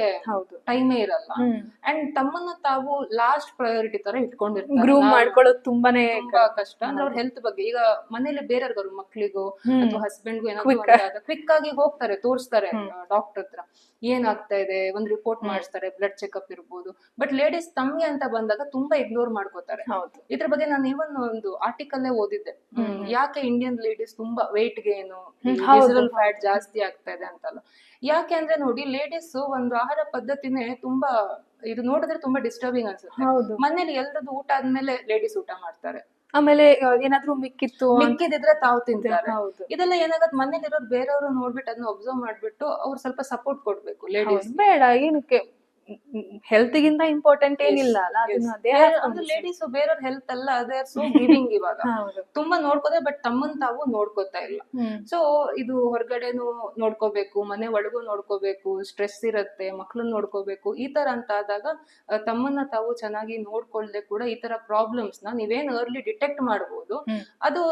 ಟೈಮೇ ಇರಲ್ಲ. ಅಂಡ್ ತಮ್ಮನ್ನ ತಾವು ಲಾಸ್ಟ್ ಪ್ರಯಾರಿಟಿ ತರ ಇಟ್ಕೊಂಡಿರ್ತಾರೆ. ಗ್ರೂಮ್ ಮಾಡ್ಕೊಳ್ಳೋದು ತುಂಬಾನೇ ಕಷ್ಟ. ಅಂದ್ರೆ ಅವ್ರ ಹೆಲ್ತ್ ಬಗ್ಗೆ ಈಗ ಮನೇಲಿ ಬೇರೆಯವ್ರಿಗೂ, ಮಕ್ಳಿಗೂ ಅಥವಾ ಹಸ್ಬೆಂಡ್ಗೂ ಏನಾದ್ರು ಕ್ವಿಕ್ ಆಗಿ ಹೋಗ್ತಾರೆ, ತೋರಿಸ್ತಾರೆ ಡಾಕ್ಟರ್ ಹತ್ರ, ಏನಾಗ್ತಾ ಇದೆ ಒಂದ್ ರಿಪೋರ್ಟ್ ಮಾಡಿಸ್ತಾರೆ, ಬ್ಲಡ್ ಚೆಕ್ಅಪ್ ಇರ್ಬೋದು. ಬಟ್ ಲೇಡೀಸ್ ತಮ್ಗೆ ಅಂತ ಬಂದಾಗ ತುಂಬಾ ಇಗ್ನೋರ್ ಮಾಡ್ಕೋತಾರೆ. ಇದ್ರ ಬಗ್ಗೆ ನಾನು ಇವನ್ ಒಂದು ಆರ್ಟಿಕಲ್ ಓದಿದ್ದೆ, ಯಾಕೆ ಇಂಡಿಯನ್ ಲೇಡೀಸ್ ತುಂಬಾ ವೇಟ್ ಗೇನು, ಫ್ಯಾಟ್ ಜಾಸ್ತಿ ಆಗ್ತಾ ಇದೆ ಅಂತಲ್ಲ. ಯಾಕೆ ಅಂದ್ರೆ ನೋಡಿ, ಲೇಡೀಸ್ ಒಂದು ಆಹಾರ ಪದ್ಧತಿನೇ ತುಂಬಾ ಇದು ನೋಡಿದ್ರೆ ತುಂಬಾ ಡಿಸ್ಟರ್ಬಿಂಗ್ ಅನ್ಸುತ್ತೆ. ಮನೇಲಿ ಎಲ್ರದ್ದು ಊಟ ಆದ್ಮೇಲೆ ಲೇಡೀಸ್ ಊಟ ಮಾಡ್ತಾರೆ, ಆಮೇಲೆ ಏನಾದ್ರೂ ಮಿಕ್ಕಿದ್ರೆ ತಾವು ತಿಂತಾರೆ. ಇದೆಲ್ಲ ಏನಾಗತ್ತೆ, ಮನೇಲಿ ಇರೋರು ಬೇರೆಯವರು ನೋಡ್ಬಿಟ್ಟು ಅದನ್ನ ಅಬ್ಸರ್ವ್ ಮಾಡ್ಬಿಟ್ಟು ಅವ್ರು ಸ್ವಲ್ಪ ಸಪೋರ್ಟ್ ಕೊಡ್ಬೇಕು. ಲೇಡೀಸ್ ಬೇಡ, ಏನಕ್ಕೆ ಹೆಲ್ತ್ ಗಿಂತ ಇಂಪಾರ್ಟೆಂಟ್ ಏನಿಲ್ಲ ಅಲ್ಲ. ಲೇಡೀಸ್ ಬೇರೆಯವ್ರ ಹೆಲ್ತ್ ಅಲ್ಲ, ಅದೇ ಸೋ ಗಿವಿಂಗ್ ಇವಾಗ ತುಂಬಾ ನೋಡ್ಕೋತಾರೆ, ಬಟ್ ತಮ್ಮನ್ ತಾವು ನೋಡ್ಕೋತಾ ಇಲ್ಲ. ಸೊ ಇದು ಹೊರಗಡೆನು ನೋಡ್ಕೋಬೇಕು, ಮನೆ ಒಳಗೂ ನೋಡ್ಕೋಬೇಕು, ಸ್ಟ್ರೆಸ್ ಇರುತ್ತೆ, ಮಕ್ಳನ್ನ ನೋಡ್ಕೋಬೇಕು. ಈ ತರ ಅಂತ ಆದಾಗ ತಮ್ಮನ್ನ ತಾವು ಚೆನ್ನಾಗಿ ನೋಡ್ಕೊಳ್ದೆ ಕೂಡ ಈ ತರ ಪ್ರಾಬ್ಲಮ್ಸ್ ನ ನೀವೇನ್ ಅರ್ಲಿ ಡಿಟೆಕ್ಟ್ ಮಾಡ್ಬೋದು. ಅದು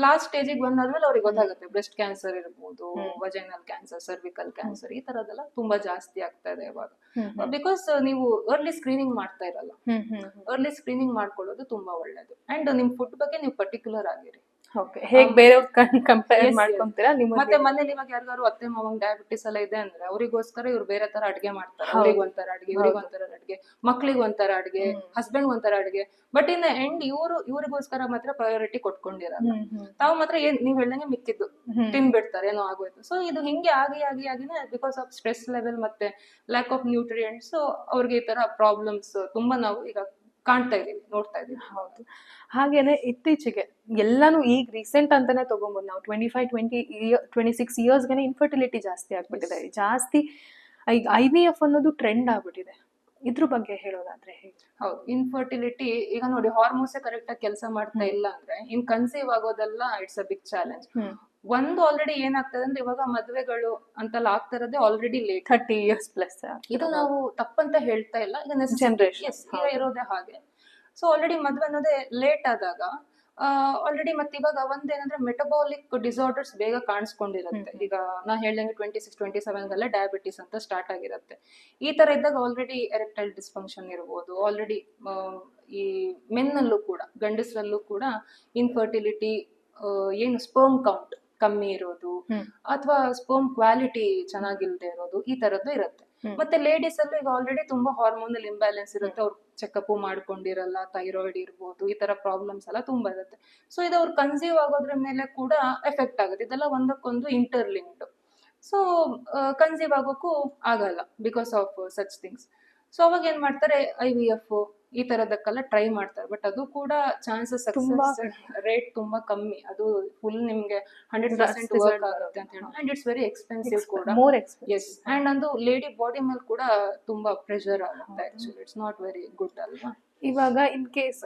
ಲಾಸ್ಟ್ ಸ್ಟೇಜಿಗೆ ಬಂದಾದ್ಮೇಲೆ ಅವ್ರಿಗೆ ಗೊತ್ತಾಗುತ್ತೆ. ಬ್ರೆಸ್ಟ್ ಕ್ಯಾನ್ಸರ್ ಇರ್ಬೋದು, ವಜೈನಲ್ ಕ್ಯಾನ್ಸರ್, ಸರ್ವಿಕಲ್ ಕ್ಯಾನ್ಸರ್, ಈ ತರದೆಲ್ಲ ತುಂಬಾ ಜಾಸ್ತಿ ಆಗ್ತಾ ಇದೆ ಇವಾಗ. ಬಿಕಾಸ್ ನೀವು ಅರ್ಲಿ ಸ್ಕ್ರೀನಿಂಗ್ ಮಾಡ್ತಾ ಇರಲ್ಲ. ಅರ್ಲಿ ಸ್ಕ್ರೀನಿಂಗ್ ಮಾಡ್ಕೊಳ್ಳೋದು ತುಂಬಾ ಒಳ್ಳೇದು. ಅಂಡ್ ನಿಮ್ ಫುಡ್ ಬಗ್ಗೆ ನೀವು ಪರ್ಟಿಕ್ಯುಲರ್ ಆಗಿರಿ. ಓಕೆ, ಹೇಗ್ ಬೇರೆಯವ್ರ ಕಂಪೇರ್ Yes, yes. ಮಾಡ್ಕೊಂತೀರಾ ಮತ್ತೆ ನಿಮಗೆ? ಮನೇಲಿ ಇವಾಗ ಯಾರಿಗಾರು ಅತ್ತೆ ಮಾವಂಗ್ ಡಯಾಬಿಟಿಸ್ ಎಲ್ಲ ಇದೆ ಅಂದ್ರೆ ಅವರಿಗೋಸ್ಕರ ಇವ್ರು ಬೇರೆ ತರ ಅಡ್ಗೆ ಮಾಡ್ತಾರೆ. ಹೌದು. ಅವ್ರಿಗೆ ಒಂಥರ ಅಡ್ಗೆ, ಇವ್ರಿಗೆ ಒಂಥರ ಅಡ್ಗೆ, ಮಕ್ಳಿಗೆ ಒಂಥರ ಅಡ್ಗೆ, ಹಸ್ಬೆಂಡ್ ಒಂಥರ ಅಡ್ಗೆ. ಬಟ್ ಇನ್ ಎಂಡ್ ಇವ್ರಿಗೋಸ್ಕರ ಮಾತ್ರ ಪ್ರಯಾರಿಟಿ ಕೊಟ್ಕೊಂಡಿರಲ್ಲ. ತಾವು ಮಾತ್ರ ಏನ್ ನೀವ್ ಹೇಳ್ದಂಗೆ ಮಿಕ್ಕಿದ್ದು ತಿನ್ಬಿಡ್ತಾರೆ, ಏನೋ ಆಗೋಯ್ತು. ಸೊ ಇದು ಹಿಂಗೆ ಆಗಿನೇ ಬಿಕಾಸ್ ಆಫ್ ಸ್ಟ್ರೆಸ್ ಲೆವೆಲ್ ಮತ್ತೆ ಲ್ಯಾಕ್ ಆಫ್ ನ್ಯೂಟ್ರಿಯೆಂಟ್ಸ್ ಅವ್ರಿಗೆ ಈ ತರ ಪ್ರಾಬ್ಲಮ್ಸ್ ತುಂಬಾ ನಾವು ಈಗ ಕಾಣ್ತಾ ಇದೀವಿ, ನೋಡ್ತಾ ಇದೀವಿ. ಹೌದು. ಹಾಗೇನೆ ಇತ್ತೀಚೆಗೆ ಎಲ್ಲಾನು ಈಗ ರೀಸೆಂಟ್ ಅಂತಾನೆ ತಗೊಂಬೋದು ನಾವು 26 ಇಯರ್ಸ್ಗೆನೆ ಇನ್ಫರ್ಟಿಲಿಟಿ ಜಾಸ್ತಿ ಆಗ್ಬಿಟ್ಟಿದೆ. ಜಾಸ್ತಿ ಈಗ IVF ಅನ್ನೋದು ಟ್ರೆಂಡ್ ಆಗ್ಬಿಟ್ಟಿದೆ. ಇದ್ರ ಬಗ್ಗೆ ಹೇಳೋದಾದ್ರೆ ಹೇಗೆ? ಹೌದು, ಇನ್ಫರ್ಟಿಲಿಟಿ ಈಗ ನೋಡಿ ಹಾರ್ಮೋನ್ಸ್ ಕರೆಕ್ಟ್ ಆಗಿ ಕೆಲಸ ಮಾಡ್ತಾ ಇಲ್ಲ ಅಂದ್ರೆ ಇನ್ ಕನ್ಸೀವ್ ಆಗೋದೆಲ್ಲ ಇಟ್ಸ್ ಅ ಬಿಗ್ ಚಾಲೆಂಜ್. ಒಂದು ಆಲ್ರೆಡಿ ಏನಾಗ್ತದೆ ಅಂದ್ರೆ ಇವಾಗ ಮದ್ವೆಗಳು ಅಂತೆಲ್ಲ ಆಗ್ತಾ ಇರೋದೇ ಆಲ್ರೆಡಿ ಲೇಟ್, 30 ಇಯರ್ಸ್ ಪ್ಲಸ್. ಇದು ನಾವು ತಪ್ಪಂತ ಹೇಳ್ತಾ ಇಲ್ಲ, ಈಗ ಜನರೇಷನ್ ಈಗ ಇರೋದೇ ಹಾಗೆ. ಸೊ ಆಲ್ರೆಡಿ ಮದ್ವೆ ಅನ್ನೋದೇ ಲೇಟ್ ಆದಾಗ ಆಲ್ರೆಡಿ ಮತ್ತೆ ಇವಾಗ ಒಂದೇನಂದ್ರೆ ಮೆಟಬಾಲಿಕ್ ಡಿಸಾರ್ಡರ್ಸ್ ಬೇಗ ಕಾಣಿಸ್ಕೊಂಡಿರುತ್ತೆ. ಈಗ ನಾ ಹೇಳ್ದಂಗೆ 26-27 ಡಯಾಬಿಟಿಸ್ ಅಂತ ಸ್ಟಾರ್ಟ್ ಆಗಿರುತ್ತೆ. ಈ ತರ ಇದ್ದಾಗ ಆಲ್ರೆಡಿ ಎರೆಕ್ಟೈಲ್ ಡಿಸ್ಫಂಕ್ಷನ್ ಇರ್ಬೋದು, ಆಲ್ರೆಡಿ ಈ ಮೆನ್ನಲ್ಲೂ ಕೂಡ ಗಂಡಸರಲ್ಲೂ ಕೂಡ ಇನ್ಫರ್ಟಿಲಿಟಿ, ಏನು ಸ್ಪರ್ಮ್ ಕೌಂಟ್ ಕಮ್ಮಿ ಇರೋದು ಅಥವಾ ಸ್ಪರ್ಮ್ ಕ್ವಾಲಿಟಿ ಚೆನ್ನಾಗಿಲ್ದೇ ಇರೋದು, ಈ ತರದ್ದು ಇರುತ್ತೆ. ಮತ್ತೆ ಲೇಡೀಸ್ ಅಲ್ಲೂ ಈಗ ಆಲ್ರೆಡಿ ತುಂಬಾ ಹಾರ್ಮೋನಲ್ ಇಂಬ್ಯಾಲೆನ್ಸ್ ಇರುತ್ತೆ, ಅವ್ರು ಚೆಕಪ್ ಮಾಡ್ಕೊಂಡಿರಲ್ಲ, ಥೈರಾಯ್ಡ್ ಇರ್ಬೋದು, ಈ ತರ ಪ್ರಾಬ್ಲಮ್ಸ್ ಎಲ್ಲ ತುಂಬಾ ಇರುತ್ತೆ. ಸೊ ಇದು ಅವ್ರು ಕನ್ಸೀವ್ ಆಗೋದ್ರ ಮೇಲೆ ಕೂಡ ಎಫೆಕ್ಟ್ ಆಗುತ್ತೆ. ಇದೆಲ್ಲ ಒಂದಕ್ಕೊಂದು ಇಂಟರ್ಲಿಂಕ್ಡ್. ಸೊ ಕನ್ಸೀವ್ ಆಗೋಕ್ಕೂ ಆಗಲ್ಲ because of such things. So ಅವಾಗ ಏನ್ ಮಾಡ್ತಾರೆ, IVF ಈ ತರದಕ್ಕೆಲ್ಲ ಟ್ರೈ ಮಾಡ್ತಾರೆ. ಬಟ್ ಅದು ಕೂಡ ಚಾನ್ಸಸ್ ಸಕ್ಸಸ್ ರೇಟ್ ತುಂಬಾ ಕಮ್ಮಿ. ಅದು ಫುಲ್ ನಿಮ್ಗೆ 100% ವರ್ಕ್ ಆಗುತ್ತೆ ಅಂತ ಹೇಳಿ, ಅಂಡ್ ಇಟ್ಸ್ ವೆರಿ ಎಕ್ಸ್ಪೆನ್ಸಿವ್ ಕೂಡ. ಎಸ್, ಅಂಡ್ ಅದು ಲೇಡಿ ಬಾಡಿ ಮೇಲೆ ಕೂಡ ತುಂಬಾ ಪ್ರೆಷರ್ ಆಗುತ್ತೆ. Actually it's not very good ಅಲ್ವಾ. ಇವಾಗ ಇನ್ ಕೇಸ್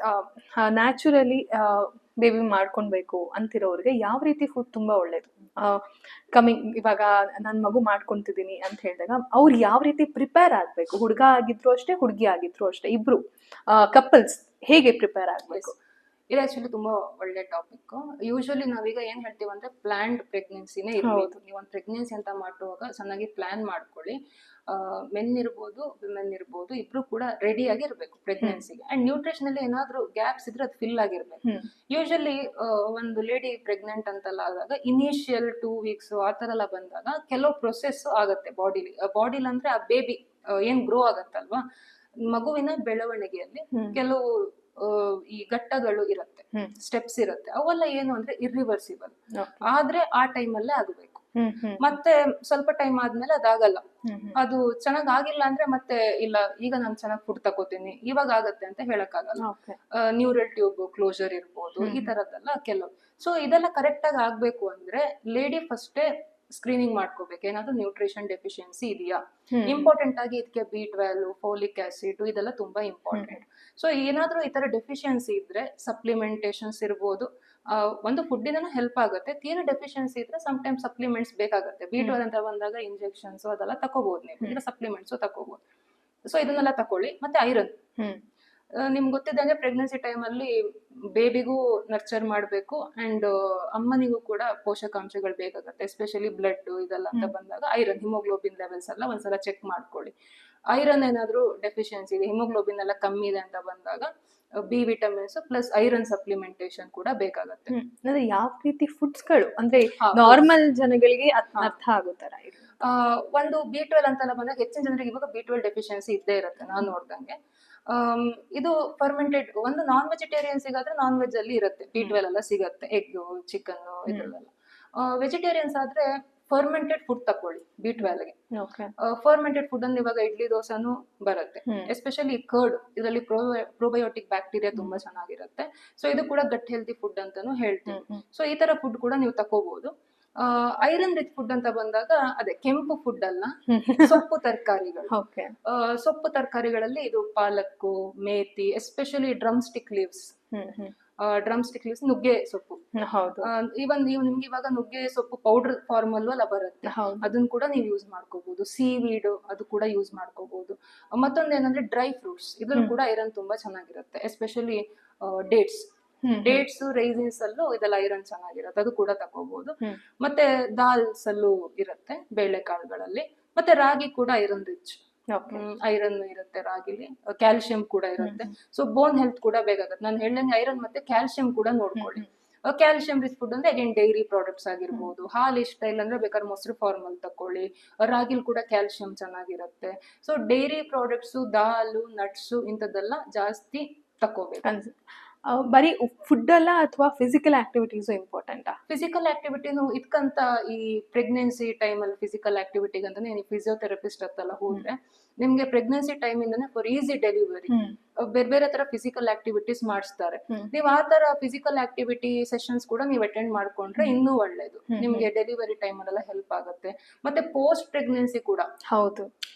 ನ್ಯಾಚುರಲಿ ಬೇಬಿ ಮಾಡ್ಕೊಳ್ಬೇಕು ಅಂತಿರೋರಿಗೆ ಯಾವ ರೀತಿ ಫುಡ್ ತುಂಬಾ ಒಳ್ಳೇದು? ಇವಾಗ ನಾನು ಮಗು ಮಾಡ್ಕೊಂತಿದ್ದೀನಿ ಅಂತ ಹೇಳಿದಾಗ ಅವ್ರು ಯಾವ ರೀತಿ ಪ್ರಿಪೇರ್ ಆಗ್ಬೇಕು? ಹುಡುಗ ಆಗಿದ್ರು ಅಷ್ಟೇ, ಹುಡುಗಿ ಆಗಿದ್ರು ಅಷ್ಟೇ, ಇಬ್ರು ಕಪಲ್ಸ್ ಹೇಗೆ ಪ್ರಿಪೇರ್ ಆಗ್ಬೇಕು? ಇದು ಆಕ್ಚುಲಿ ತುಂಬಾ ಒಳ್ಳೆ ಟಾಪಿಕ್. ಯೂಶಲಿ ನಾವೀಗ ಏನ್ ಹೇಳ್ತೀವಿ ಅಂದ್ರೆ ಪ್ಲಾನ್ಡ್ ಪ್ರೆಗ್ನೆನ್ಸಿನೇ ಇರ್ಬೋದು. ನೀವು ಒಂದು ಪ್ರೆಗ್ನೆನ್ಸಿ ಅಂತ ಮಾಡುವಾಗ ಚೆನ್ನಾಗಿ ಪ್ಲಾನ್ ಮಾಡ್ಕೊಳ್ಳಿ. ಮೆನ್ ಇರ್ಬೋದು, ವಿಮೆನ್ ಇರ್ಬೋದು, ಇಬ್ರು ಕೂಡ ರೆಡಿ ಆಗಿ ಇರ್ಬೇಕು ಪ್ರೆಗ್ನೆನ್ಸಿಗೆ. ಅಂಡ್ ನ್ಯೂಟ್ರಿಷನ್ ಅಲ್ಲಿ ಏನಾದ್ರೂ ಗ್ಯಾಪ್ಸ್ ಇದ್ರೆ ಅದು ಫಿಲ್ ಆಗಿರ್ಬೇಕು. ಯೂಶಲಿ ಒಂದು ಲೇಡಿ ಪ್ರೆಗ್ನೆಂಟ್ ಅಂತೆಲ್ಲ ಆದಾಗ ಇನಿಷಿಯಲ್ 2 ವೀಕ್ಸ್ ಆ ತರ ಎಲ್ಲ ಬಂದಾಗ ಕೆಲವು ಪ್ರೊಸೆಸ್ ಆಗತ್ತೆ ಬಾಡಿಲಿ ಅಂದ್ರೆ ಆ ಬೇಬಿ ಏನ್ ಗ್ರೋ ಆಗತ್ತಲ್ವಾ, ಮಗುವಿನ ಬೆಳವಣಿಗೆಯಲ್ಲಿ ಕೆಲವು ಈ ಘಟ್ಟಗಳು ಇರುತ್ತೆ, ಸ್ಟೆಪ್ಸ್ ಇರುತ್ತೆ. ಅವೆಲ್ಲ ಏನು ಅಂದ್ರೆ ಇರ್ರಿವರ್ಸಿಬಲ್. ಆದ್ರೆ ಆ ಟೈಮಲ್ಲೇ ಆಗಬೇಕು. ಮತ್ತೆ ಸ್ವಲ್ಪ ಟೈಮ್ ಆದ್ಮೇಲೆ ಅದಾಗಲ್ಲ. ಅದು ಚೆನ್ನಾಗ್ ಆಗಿಲ್ಲ ಅಂದ್ರೆ ಮತ್ತೆ ಇಲ್ಲ, ಈಗ ನಾನು ಚೆನ್ನಾಗಿ ಫುಡ್ ತಗೋತೀನಿ ಇವಾಗ ಆಗತ್ತೆ ಅಂತ ಹೇಳಕ್ ಆಗಲ್ಲ. ನ್ಯೂರಲ್ ಟ್ಯೂಬ್ ಕ್ಲೋಸರ್ ಇರ್ಬೋದು, ಈ ತರದ್ದೆಲ್ಲ ಕೆಲವು. ಸೊ ಇದೆಲ್ಲ ಕರೆಕ್ಟ್ ಆಗಿ ಆಗ್ಬೇಕು ಅಂದ್ರೆ ಲೇಡಿ ಫಸ್ಟೇ ಸ್ಕ್ರೀನಿಂಗ್ ಮಾಡ್ಕೋಬೇಕು, ಏನಾದ್ರು ನ್ಯೂಟ್ರಿಷನ್ ಡೆಫಿಷಿಯನ್ಸಿ ಇದೆಯಾ. ಇಂಪಾರ್ಟೆಂಟ್ ಆಗಿ ಇದಕ್ಕೆ B12, ಫೋಲಿಕ್ ಆಸಿಡ್ ಇದೆಲ್ಲ ತುಂಬಾ ಇಂಪಾರ್ಟೆಂಟ್. ಸೊ ಏನಾದ್ರೂ ಈ ತರ ಡೆಫಿಷಿಯನ್ಸಿ ಇದ್ರೆ ಸಪ್ಲಿಮೆಂಟೇಷನ್ಸ್ ಇರ್ಬೋದು. ಒಂದು ಫುಡ್ ಇಂದನೂ ಹೆಲ್ಪ್ ಆಗುತ್ತೆ. ತೀರಾ ಡೆಫಿಷಿಯನ್ಸಿ ಇದ್ರೆ ಸಮ್ಟೈಮ್ಸ್ ಸಪ್ಲಿಮೆಂಟ್ಸ್ ಬೇಕಾಗುತ್ತೆ. B12 ಅಂತ ಬಂದಾಗ ಇಂಜೆಕ್ಷನ್ಸ್ ಅದೆಲ್ಲ ತಕೋಬಹುದು, ನೀವು ಇಲ್ಲ ಸಪ್ಲಿಮೆಂಟ್ಸ್ ತಕೋಬಹುದು. ಸೊ ಇದನ್ನೆಲ್ಲ ತಕೊಳ್ಳಿ. ಮತ್ತೆ ಐರನ್, ನಿಮ್ಗೆ ಗೊತ್ತಿದ್ದಂಗೆ ಪ್ರೆಗ್ನೆನ್ಸಿ ಟೈಮಲ್ಲಿ ಬೇಬಿಗೂ ನರ್ಚರ್ ಮಾಡಬೇಕು ಅಂಡ್ ಅಮ್ಮನಿಗೂ ಕೂಡ ಪೋಷಕಾಂಶಗಳು ಬೇಕಾಗುತ್ತೆ. ಎಸ್ಪೆಷಲಿ ಬ್ಲಡ್ ಇದೆಲ್ಲ ಅಂತ ಬಂದಾಗ ಐರನ್, ಹಿಮೋಗ್ಲೋಬಿನ್ ಲೆವೆಲ್ಸ್ ಎಲ್ಲ ಒಂದ್ಸಲ ಚೆಕ್ ಮಾಡ್ಕೊಳ್ಳಿ. ಐರನ್ ಏನಾದ್ರೂ ಡೆಫಿಷಿಯನ್ಸಿ ಇದೆ, ಹಿಮೋಗ್ಲೋಬಿನ್ ಎಲ್ಲ ಕಮ್ಮಿ ಇದೆ ಅಂತ ಬಂದಾಗ B vitamins plus iron supplementation ಕೂಡ ಬೇಕಾಗುತ್ತೆ. ಅಂದ್ರೆ ಯಾವ ರೀತಿ ಫುಡ್ಸ್ಗಳು ಅಂದ್ರೆ ನಾರ್ಮಲ್ ಜನಗಳಿಗೆ ಅರ್ಥ ಆಗೋ ತರ ಒಂದು B12 ಅಂತೆಲ್ಲ ಬಂದಾಗ ಹೆಚ್ಚಿನ ಜನರಿಗೆ ಇವಾಗ B12 ಡೆಫಿಷಿಯನ್ಸಿ ಇದ್ದೇ ಇರುತ್ತೆ ನಾನು ನೋಡ್ದಂಗೆ. ಇದು ಫರ್ಮೆಂಟೆಡ್, ಒಂದು ನಾನ್ ವೆಜಿಟೇರಿಯನ್ಸ್ ಸಿಗಾದ್ರೆ ನಾನ್ ವೆಜ್ ಅಲ್ಲಿ ಇರುತ್ತೆ B12 ಎಲ್ಲ ಸಿಗತ್ತೆ, ಎಗ್, ಚಿಕನ್ ಇದರಲ್ಲೆಲ್ಲ. ವೆಜಿಟೇರಿಯನ್ಸ್ ಆದ್ರೆ ಫರ್ಮೆಂಟೆಡ್ ಫುಡ್ ತಕೊಳ್ಳಿ B12 ಗೆ. ಫರ್ಮೆಂಟೆಡ್ ಫುಡ್ ಅಂದ್ರೆ ಇವಾಗ ಇಡ್ಲಿ ದೋಸೆನೂ ಬರುತ್ತೆ. ಎಸ್ಪೆಷಲಿ ಕರ್ಡ್, ಇದರಲ್ಲಿ ಪ್ರೋಬಯೋಟಿಕ್ ಬ್ಯಾಕ್ಟೀರಿಯಾ ತುಂಬಾ ಚೆನ್ನಾಗಿರುತ್ತೆ. ಸೊ ಇದು ಕೂಡ ಗಟ್ ಹೆಲ್ತಿ ಫುಡ್ ಅಂತಾನು ಹೇಳ್ತೀವಿ. ಸೊ ಈ ತರ ಫುಡ್ ಕೂಡ ನೀವು ತಕೋಬಹುದು. ಐರನ್ ರಿಚ್ ಫುಡ್ ಅಂತ ಬಂದಾಗ ಅದೇ ಕೆಂಪು ಫುಡ್ ಅಲ್ಲ, ಸೊಪ್ಪು ತರಕಾರಿಗಳು. ಸೊಪ್ಪು ತರಕಾರಿಗಳಲ್ಲಿ ಇದು palak, methi, especially drumstick leaves, ನುಗ್ಗೆ ಸೊಪ್ಪು. ಇವನ್ ನಿಮ್ಗೆ ಇವಾಗ ನುಗ್ಗೆ ಸೊಪ್ಪು ಪೌಡರ್ ಫಾರ್ಮ್ ಅಲ್ಲೂ ಎಲ್ಲ ಬರುತ್ತೆ, ಅದನ್ನ ಕೂಡ ನೀವು ಯೂಸ್ ಮಾಡ್ಕೋಬಹುದು. ಸೀವೀಡ್ ಅದು ಕೂಡ ಯೂಸ್ ಮಾಡ್ಕೋಬಹುದು. ಮತ್ತೊಂದು ಏನಂದ್ರೆ ಡ್ರೈ ಫ್ರೂಟ್ಸ್, ಇದ್ರಲ್ಲಿ ಕೂಡ ಐರನ್ ತುಂಬಾ ಚೆನ್ನಾಗಿರುತ್ತೆ. ಎಸ್ಪೆಷಲಿ ಡೇಟ್ಸ್, ರೈಸಿನ್ಸ್ ಅಲ್ಲೂ ಇದೆಲ್ಲ ಐರನ್ ಚೆನ್ನಾಗಿರುತ್ತೆ, ಅದು ಕೂಡ ತಗೋಬಹುದು. ಮತ್ತೆ ದಾಲ್ಸ್ ಅಲ್ಲೂ ಇರುತ್ತೆ, ಬೇಳೆಕಾಳುಗಳಲ್ಲಿ. ಮತ್ತೆ ರಾಗಿ ಕೂಡ ಐರನ್ ರಿಚ್, ಐರನ್ ಇರುತ್ತೆ ರಾಗಿಲಿ, ಕ್ಯಾಲ್ಸಿಯಂ ಕೂಡ ಇರುತ್ತೆ. ಸೊ ಬೋನ್ ಹೆಲ್ತ್ ಕೂಡ ಬೇಕಾಗುತ್ತೆ. ನಾನು ಹೇಳ್ದಂಗೆ ಐರನ್ ಮತ್ತೆ ಕ್ಯಾಲ್ಸಿಯಂ ಕೂಡ ನೋಡ್ಕೊಳ್ಳಿ. ಕ್ಯಾಲ್ಸಿಯಂ ರಿಚ್ ಫುಡ್ ಅಂದ್ರೆ ಅಗೇನ್ ಡೈರಿ ಪ್ರಾಡಕ್ಟ್ಸ್ ಆಗಿರ್ಬೋದು, ಹಾಲು ಇಷ್ಟ ಇಲ್ಲ ಅಂದ್ರೆ ಬೇಕಾದ್ರೆ ಮೊಸರು ಫಾರ್ಮಲ್ ತಕೊಳ್ಳಿ, ರಾಗಿಲ್ ಕೂಡ ಕ್ಯಾಲ್ಸಿಯಂ ಚೆನ್ನಾಗಿರುತ್ತೆ. ಸೊ ಡೈರಿ ಪ್ರಾಡಕ್ಟ್ಸ್, ದಾಲು, ನಟ್ಸ್ ಇಂಥದ್ದೆಲ್ಲ ಜಾಸ್ತಿ ತಕೋಬೇಕು. ಬರೀ ಫುಡ್ ಅಲ್ಲ ಅಥವಾ ಫಿಸಿಕಲ್ ಆಕ್ಟಿವಿಟೀಸ್ ಇಂಪಾರ್ಟೆಂಟಾ? ಫಿಸಿಕಲ್ ಆಕ್ಟಿವಿಟಿನು ಇದಕ್ಕಂತ ಈ ಪ್ರೆಗ್ನೆನ್ಸಿ ಟೈಮಲ್ಲಿ ಫಿಸಿಕಲ್ ಆಕ್ಟಿವಿಟಿಗೆ ಅಂತಾನೆ ಫಿಸಿಯೋಥೆರಪಿಸ್ಟ್ ಹತ್ತೆಲ್ಲ ಹೋದ್ರೆ ನಿಮ್ಗೆ ಪ್ರೆಗ್ನೆನ್ಸಿ ಟೈಮ್ ಇಂದಾನೆ ಫಾರ್ ಈಸಿ ಡೆಲಿವರಿ ಬೇರೆ ಬೇರೆ ತರ ಫಿಸಿಕಲ್ ಆಕ್ಟಿವಿಟೀಸ್ ಮಾಡಿಸ್ತಾರೆ. ನೀವು ಆ ತರ ಫಿಸಿಕಲ್ ಆಕ್ಟಿವಿಟಿ ಸೆಷನ್ಸ್ ಕೂಡ ನೀವು ಅಟೆಂಡ್ ಮಾಡ್ಕೊಂಡ್ರೆ ಇನ್ನೂ ಒಳ್ಳೇದು, ನಿಮ್ಗೆ ಡೆಲಿವರಿ ಟೈಮ್ ಅಲ್ಲೆಲ್ಲ ಹೆಲ್ಪ್ ಆಗುತ್ತೆ. ಮತ್ತೆ ಪೋಸ್ಟ್ ಪ್ರೆಗ್ನೆನ್ಸಿ ಕೂಡ, ಹೌದು,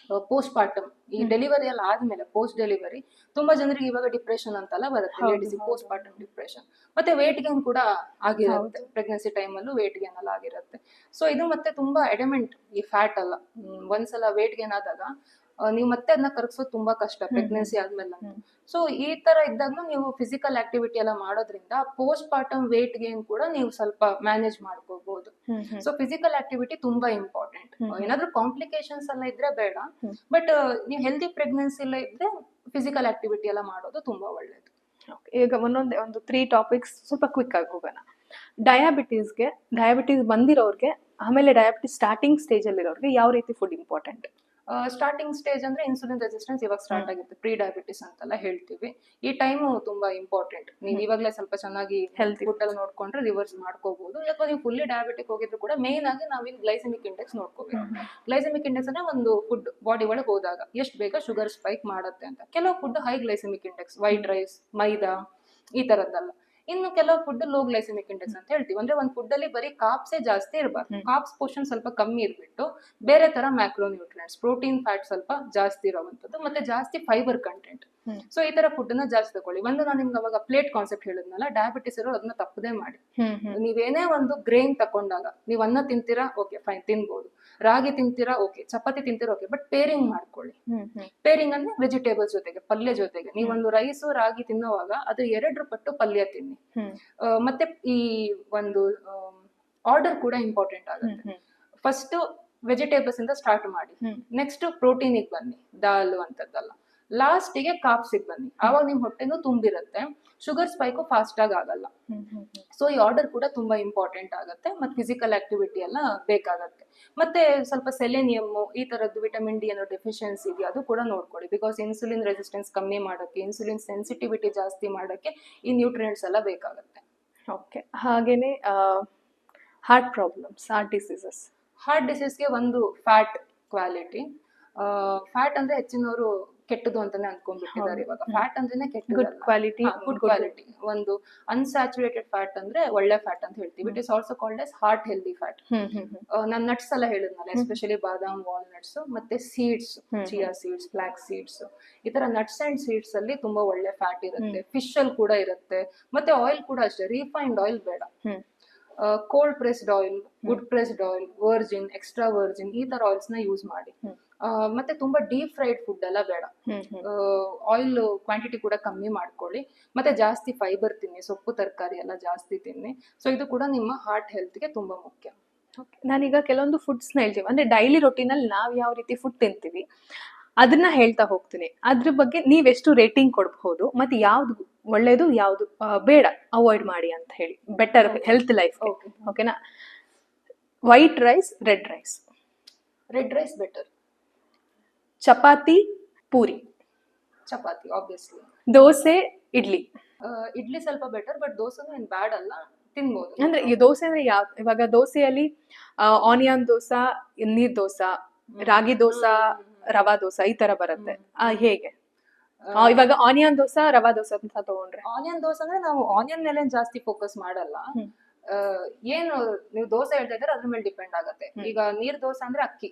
ಪೋಸ್ಟ್ ಪಾರ್ಟಮ್ ಈ ಡೆಲಿವರಿ ಎಲ್ಲ ಆದ್ಮೇಲೆ ಪೋಸ್ಟ್ ಡೆಲಿವರಿ ತುಂಬಾ ಜನರಿಗೆ ಇವಾಗ ಡಿಪ್ರೆಷನ್ ಅಂತೆಲ್ಲ ಬರುತ್ತೆ, ಲೇಡೀಸ್ ಪೋಸ್ಟ್ ಪಾರ್ಟಮ್ ಡಿಪ್ರೆಷನ್. ಮತ್ತೆ ವೇಟ್ ಗೇನ್ ಕೂಡ ಆಗಿರುತ್ತೆ, ಪ್ರೆಗ್ನೆನ್ಸಿ ಟೈಮ್ ಅಲ್ಲೂ ವೇಟ್ ಗೇನ್ ಎಲ್ಲ ಆಗಿರುತ್ತೆ. ಸೊ ಇದು ಮತ್ತೆ ತುಂಬಾ ಎಡಮೆಂಟ್, ಈ ಫ್ಯಾಟ್ ಅಲ್ಲ ಒಂದ್ಸಲ ವೇಟ್ ಗೇನ್ ಆದಾಗ ನೀವು ಮತ್ತೆ ಅದನ್ನ ಕರಗಿಸೋದು ತುಂಬಾ ಕಷ್ಟ ಪ್ರೆಗ್ನೆನ್ಸಿ ಆದ್ಮೇಲೆ. ಸೊ ಈ ತರ ಇದ್ದಾಗ್ಲೂ ನೀವು ಫಿಸಿಕಲ್ ಆಕ್ಟಿವಿಟಿ ಎಲ್ಲ ಮಾಡೋದ್ರಿಂದ ಪೋಸ್ಟ್ ಪಾರ್ಟಮ್ ವೇಟ್ ಗೇನ್ ಕೂಡ ನೀವು ಸ್ವಲ್ಪ ಮ್ಯಾನೇಜ್ ಮಾಡ್ಕೋಬಹುದು. ಸೊ ಫಿಸಿಕಲ್ ಆಕ್ಟಿವಿಟಿ ತುಂಬಾ ಇಂಪಾರ್ಟೆಂಟ್. ಏನಾದ್ರೂ ಕಾಂಪ್ಲಿಕೇಶನ್ಸ್ ಎಲ್ಲ ಇದ್ರೆ ಬೇಡ, ಬಟ್ ನೀವು ಹೆಲ್ದಿ ಪ್ರೆಗ್ನೆನ್ಸಿ ಎಲ್ಲ ಇದ್ರೆ ಫಿಸಿಕಲ್ ಆಕ್ಟಿವಿಟಿ ಎಲ್ಲ ಮಾಡೋದು ತುಂಬಾ ಒಳ್ಳೇದು. ಈಗ ಒಂದು 3 ಟಾಪಿಕ್ಸ್ ಸ್ವಲ್ಪ ಕ್ವಿಕ್ ಆಗಿ ಹೋಗೋಣ. ಡಯಾಬಿಟೀಸ್ ಬಂದಿರೋರ್ಗೆ, ಆಮೇಲೆ ಡಯಾಬಿಟಿಸ್ ಸ್ಟಾರ್ಟಿಂಗ್ ಸ್ಟೇಜ್ ಅಲ್ಲಿ ಇರೋರ್ಗೆ ಯಾವ ರೀತಿ ಫುಡ್ ಇಂಪಾರ್ಟೆಂಟ್? ಸ್ಟಾರ್ಟಿಂಗ್ ಸ್ಟೇಜ್ ಅಂದ್ರೆ ಇನ್ಸುಲಿನ್ ರೆಸಿಸ್ಟೆನ್ಸ್ ಇವಾಗ ಸ್ಟಾರ್ಟ್ ಆಗುತ್ತೆ, ಪ್ರೀ ಡಯಾಬಿಟಿಸ್ ಅಂತೆಲ್ಲ ಹೇಳ್ತೀವಿ. ಈ ಟೈಮು ತುಂಬಾ ಇಂಪಾರ್ಟೆಂಟ್. ನೀವು ಇವಾಗಲೇ ಸ್ವಲ್ಪ ಚೆನ್ನಾಗಿ ಹೆಲ್ತ್ ಫುಡ್ ಎಲ್ಲ ನೋಡ್ಕೊಂಡ್ರೆ ರಿವರ್ಸ್ ಮಾಡ್ಕೋಬಹುದು. ಯಾಕಂದ್ರೆ ನೀವು ಫುಲ್ಲಿ ಡಯಾಬಿಟಿಕ್ ಹೋಗಿದ್ರು ಕೂಡ ಮೇನ್ ಆಗಿ ನಾವಿಲ್ಲಿ ಗ್ಲೈಸೆಮಿಕ್ ಇಂಡೆಕ್ಸ್ ನೋಡ್ಕೋಬೇಕು. ಗ್ಲೈಸೆಮಿಕ್ ಇಂಡೆಕ್ಸ್ ಅಂದ್ರೆ ಒಂದು ಫುಡ್ ಬಾಡಿ ಒಳಗೆ ಹೋದಾಗ ಎಷ್ಟು ಬೇಗ ಶುಗರ್ ಸ್ಪೈಕ್ ಮಾಡುತ್ತೆ ಅಂತ. ಕೆಲವು food high glycemic index, white rice, maida ಈ ತರದ್ದಲ್ಲ. ಇನ್ನು ಕೆಲವು ಫುಡ್ ಲೋ ಗ್ಲೈಸೆಮಿಕ್ ಇಂಡೆಕ್ಸ್ ಅಂತ ಹೇಳ್ತೀವಿ. ಅಂದ್ರೆ ಒಂದು ಫುಡ್ ಅಲ್ಲಿ ಬರೀ ಕಾಪ್ಸೇ ಜಾಸ್ತಿ ಇರಬಾರ್ದು, ಕಾಪ್ಸ್ ಪೋರ್ಷನ್ ಸ್ವಲ್ಪ ಕಮ್ಮಿ ಇರ್ಬಿಟ್ಟು ಬೇರೆ ತರ ಮ್ಯಾಕ್ರೋ ನ್ಯೂಟ್ರಿಯೆಂಟ್ಸ್, ಪ್ರೋಟೀನ್, ಫ್ಯಾಟ್ ಸ್ವಲ್ಪ ಜಾಸ್ತಿ ಇರೋವಂಥದ್ದು, ಮತ್ತೆ ಜಾಸ್ತಿ ಫೈಬರ್ ಕಂಟೆಂಟ್. ಸೊ ಈ ತರ ಫುಡ್ ನ ಜಾಸ್ತಿ ತಗೊಳ್ಳಿ. ಒಂದು ನಾನು ನಿಮ್ಗೆ ಅವಾಗ ಪ್ಲೇಟ್ ಕಾನ್ಸೆಪ್ಟ್ ಹೇಳಿದ್ನಲ್ಲ, ಡಯಾಬಿಟಿಸ್ ಇರೋ ಅದನ್ನ ತಪ್ಪದೇ ಮಾಡಿ. ನೀವೇನೇ ಒಂದು ಗ್ರೇನ್ ತಕೊಂಡಾಗ ನೀವು ಅನ್ನ ತಿಂತೀರಾ, ಓಕೆ ಫೈನ್ ತಿನ್ಬೋದು. ರಾಗಿ ತಿಂತೀರಾ, ಓಕೆ. ಚಪಾತಿ ತಿಂತೀರಾ, ಓಕೆ. ಬಟ್ ಪೇರಿಂಗ್ ಮಾಡ್ಕೊಳ್ಳಿ. ಪೇರಿಂಗ್ ಅಂದ್ರೆ ವೆಜಿಟೇಬಲ್ಸ್ ಜೊತೆಗೆ, ಪಲ್ಯ ಜೊತೆಗೆ. ನೀವೊಂದು ರೈಸ್ ರಾಗಿ ತಿನ್ನುವಾಗ ಅದು 2 ಪಟ್ಟು ಪಲ್ಯ ತಿನ್ನಿ. ಮತ್ತೆ ಈ ಒಂದು ಆರ್ಡರ್ ಕೂಡ ಇಂಪಾರ್ಟೆಂಟ್ ಆಗುತ್ತೆ. ಫಸ್ಟ್ ವೆಜಿಟೇಬಲ್ಸ್ ಇಂದ ಸ್ಟಾರ್ಟ್ ಮಾಡಿ, ನೆಕ್ಸ್ಟ್ ಪ್ರೋಟೀನಿಗೆ ಬನ್ನಿ, ದಾಲ್ ಅಂತದ್ದಲ್ಲ, ಲಾಸ್ಟಿಗೆ ಕಾಪ್ಸಿಗೆ ಬನ್ನಿ. ಆವಾಗ ನಿಮ್ ಹೊಟ್ಟೆನೂ ತುಂಬಿರುತ್ತೆ, ಶುಗರ್ ಸ್ಪೈಕು ಫಾಸ್ಟ್ ಆಗಿ ಆಗಲ್ಲ. ಸೊ ಈ ಆರ್ಡರ್ ಕೂಡ ತುಂಬಾ ಇಂಪಾರ್ಟೆಂಟ್ ಆಗುತ್ತೆ. ಮತ್ತೆ ಫಿಸಿಕಲ್ ಆಕ್ಟಿವಿಟಿ ಎಲ್ಲ ಬೇಕಾಗತ್ತೆ. ಮತ್ತೆ ಸ್ವಲ್ಪ ಸೆಲೆನಿಯಮ್ ಈ ತರದ್ದು ವಿಟಮಿನ್ ಡಿ ಅನ್ನೋ ಡೆಫಿಷಿಯನ್ಸಿ ಇದೆಯಾ ಅದು ಕೂಡ ನೋಡ್ಕೊಳ್ಳಿ. ಬಿಕಾಸ್ ಇನ್ಸುಲಿನ್ ರೆಸಿಸ್ಟೆನ್ಸ್ ಕಮ್ಮಿ ಮಾಡೋಕ್ಕೆ, ಇನ್ಸುಲಿನ್ ಸೆನ್ಸಿಟಿವಿಟಿ ಜಾಸ್ತಿ ಮಾಡೋಕ್ಕೆ ಈ ನ್ಯೂಟ್ರಿಯೆಂಟ್ಸ್ ಎಲ್ಲ ಬೇಕಾಗುತ್ತೆ. ಓಕೆ. ಹಾಗೇನೆ ಹಾರ್ಟ್ ಪ್ರಾಬ್ಲಮ್ಸ್, ಹಾರ್ಟ್ ಡಿಸೀಸ್ಗೆ ಒಂದು ಫ್ಯಾಟ್ ಕ್ವಾಲಿಟಿ. ಫ್ಯಾಟ್ ಅಂದ್ರೆ ಹೆಚ್ಚಿನವರು ಕೆಟ್ಟದು ಅಂತಾನೆ ಅನ್ಕೊಂಡ್ಬಿಟ್ಟಿದ್ದಾರೆ ಇವಾಗ. ಫ್ಯಾಟ್ ಅಂದ್ರೇನೆ ಕೆಟ್ಟದು, ಗುಡ್ ಕ್ವಾಲಿಟಿ. ಒಂದು ಅನ್ಸ್ಯಾಚುರೇಟೆಡ್ ಫ್ಯಾಟ್ ಅಂದ್ರೆ ಒಳ್ಳೆ ಫ್ಯಾಟ್ ಅಂತ ಹೇಳ್ತೀವಿ. It is also called as heart healthy fat. ನಾನು ನಟ್ಸ್ ಎಲ್ಲ ಹೇಳಿದ್ನಲ್ಲ, ಎಸ್ಪೆಷಲಿ ಬಾದಾಮ್, ವಾಲ್ನಟ್ಸ್, ಮತ್ತೆ seeds, chia seeds, flax seeds, ಈ ತರ ನಟ್ಸ್ ಅಂಡ್ ಸೀಡ್ಸ್ ಅಲ್ಲಿ ತುಂಬಾ ಒಳ್ಳೆ ಫ್ಯಾಟ್ ಇರುತ್ತೆ. ಫಿಶ್ ಅಲ್ಲಿ ಕೂಡ ಇರುತ್ತೆ. ಮತ್ತೆ ಆಯಿಲ್ ಕೂಡ ಅಷ್ಟೇ, ರಿಫೈನ್ಡ್ ಆಯಿಲ್ ಬೇಡ. Cold pressed oil, good pressed oil, Virgin, extra Virgin ಈ ತರ ಆಯಿಲ್ಸ್ ನ ಯೂಸ್ ಮಾಡಿ. ಮತ್ತೆ ತುಂಬಾ ಡೀಪ್ ಫ್ರೈಡ್ ಫುಡ್ ಎಲ್ಲ ಬೇಡ. ಆಯಿಲ್ ಕ್ವಾಂಟಿಟಿ ಕೂಡ ಕಮ್ಮಿ ಮಾಡ್ಕೊಳ್ಳಿ. ಮತ್ತೆ ಜಾಸ್ತಿ ಫೈಬರ್ ತಿನ್ನಿ, ಸೊಪ್ಪು ತರಕಾರಿ ಎಲ್ಲ ಜಾಸ್ತಿ ತಿನ್ನಿ. ಸೊ ಇದು ಕೂಡ ನಿಮ್ಮ ಹಾರ್ಟ್ ಹೆಲ್ತ್ಗೆ ತುಂಬಾ ಮುಖ್ಯ. ನಾನೀಗ ಕೆಲವೊಂದು ಫುಡ್ಸ್ ನ ಹೇಳ್ತೀವಿ, ಅಂದ್ರೆ ಡೈಲಿ ರೊಟೀನ್ ಅಲ್ಲಿ ನಾವ್ ಯಾವ ರೀತಿ ಫುಡ್ ತಿಂತೀವಿ ಅದನ್ನ ಹೇಳ್ತಾ ಹೋಗ್ತೀನಿ. ಅದ್ರ ಬಗ್ಗೆ ನೀವೆಷ್ಟು ರೇಟಿಂಗ್ ಕೊಡಬಹುದು, ಮತ್ತೆ ಯಾವ್ದು ಒಳ್ಳೇದು ಯಾವ್ದು ಬೇಡ ಅವಾಯ್ಡ್ ಮಾಡಿ ಅಂತ ಹೇಳಿ, ಬೆಟರ್ ಹೆಲ್ತ್ ಲೈಫ್. ಓಕೆನಾ? White rice, red rice? Red rice better. Chapati, puri? Chapati obviously. Dosa, idli? Idli ಸ್ವಲ್ಪ ಬೆಟರ್, ಬಟ್ ದೋಸೆನೂ ಏನ್ ಬ್ಯಾಡ್ ಅಲ್ಲ, ತಿನ್ಬೋದು. ಅಂದ್ರೆ ಈ ದೋಸೆ ಅಂದ್ರೆ ಯಾವ, ಇವಾಗ ದೋಸೆಯಲ್ಲಿ ಆನಿಯನ್ ದೋಸಾ, ನೀರ್ ದೋಸಾ, ರಾಗಿ ದೋಸಾ, ರವಾ ದೋಸಾ ಈ ತರ ಬರುತ್ತೆ. ಹೇಗೆ ಇವಾಗ ಆನಿಯನ್ ದೋಸಾ, ರವಾ ದೋಸಾ ಅಂತ ತಗೊಂಡ್ರೆ? ಆನಿಯನ್ ದೋಸೆ ಅಂದ್ರೆ ನಾವು ಆನಿಯನ್ ಮೇಲೆ ಜಾಸ್ತಿ ಫೋಕಸ್ ಮಾಡಲ್ಲ. ಏನು ನೀವು ದೋಸೆ ಹೇಳ್ತಾ ಇದ್ರೆ ಅದ್ರ ಮೇಲೆ ಡಿಪೆಂಡ್ ಆಗುತ್ತೆ. ಈಗ ನೀರ್ ದೋಸೆ ಅಂದ್ರೆ ಅಕ್ಕಿ,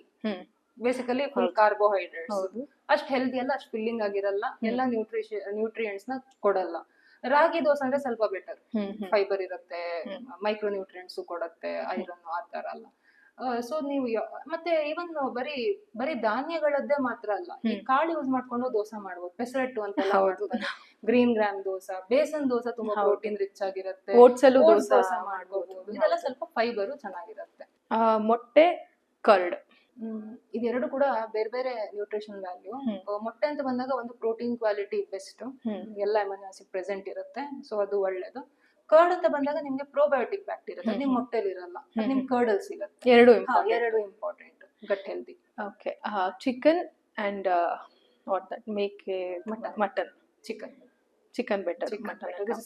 ಬೇಸಿಕಲಿ ಫುಲ್ ಕಾರ್ಬೋಹೈಡ್ರೇಟ್ಸ್, ಅಷ್ಟು ಹೆಲ್ದಿ ಅಲ್ಲ, ಅಷ್ಟು ಫಿಲ್ಲಿಂಗ್ ಆಗಿರಲ್ಲ, ಎಲ್ಲ ನ್ಯೂಟ್ರಿಯೆಂಟ್ಸ್ ನ ಕೊಡಲ್ಲ. ರಾಗಿ ದೋಸೆ ಅಂದ್ರೆ ಸ್ವಲ್ಪ ಬೆಟರ್, ಫೈಬರ್ ಇರುತ್ತೆ, ಮೈಕ್ರೋ ನ್ಯೂಟ್ರಿಯೆಂಟ್ಸ್ ಕೊಡುತ್ತೆ, ಐರನ್ ಆ ತರ ಅಲ್ಲ. ಸೊ ನೀವು ಮತ್ತೆ ಇವನ್ ಬರೀ ಧಾನ್ಯಗಳದ್ದೇ ಮಾತ್ರ ಅಲ್ಲ, ಈ ಕಾಳು ಯೂಸ್ ಮಾಡ್ಕೊಂಡು ದೋಸೆ ಮಾಡ್ಬೋದು. ಪೆಸರಟ್ಟು ಅಂತೆಲ್ಲ ಮಾಡ್ತಾರೆ, ಗ್ರೀನ್ ಗ್ರಾಮ್ ದೋಸೆ, ಬೇಸನ್ ದೋಸೆ ತುಂಬಾ ಪ್ರೋಟೀನ್ ರಿಚ್ ಆಗಿರುತ್ತೆ, ದೋಸೆ ಮಾಡ್ಬೋದು. ಇದೆಲ್ಲ ಸ್ವಲ್ಪ ಫೈಬರ್ ಚೆನ್ನಾಗಿರುತ್ತೆ. ಮೊಟ್ಟೆ, ಕರ್ಡ್, ಇದೆರಡು ಕೂಡ ಬೇರೆ ಬೇರೆ ನ್ಯೂಟ್ರಿಷನ್ ವ್ಯಾಲ್ಯೂ. ಮೊಟ್ಟೆ ಅಂತ ಬಂದಾಗ ಒಂದು ಪ್ರೋಟೀನ್ ಕ್ವಾಲಿಟಿ ಬೆಸ್ಟ್, ಎಲ್ಲ ಅಮೈನೋ ಆಸಿಡ್ ಪ್ರೆಸೆಂಟ್ ಇರುತ್ತೆ, ಸೊ ಅದು ಒಳ್ಳೇದು. ಕರ್ಡ್ ಅಂತ ಬಂದಾಗ ನಿಮ್ಗೆ ಪ್ರೋಬಯೋಟಿಕ್ ಫ್ಯಾಕ್ಟ್ ಇರುತ್ತೆ, ನಿಮ್ ಮೊಟ್ಟೆಲಿ ಇರಲ್ಲ, ಅದು ನಿಮ್ ಕರ್ಡ್ ಅಲ್ಲಿ ಸಿಗುತ್ತೆ. ಎರಡು ಎರಡು important gut healthy. Okay, chicken and what that ಮೇಕೆ mutton, chicken better,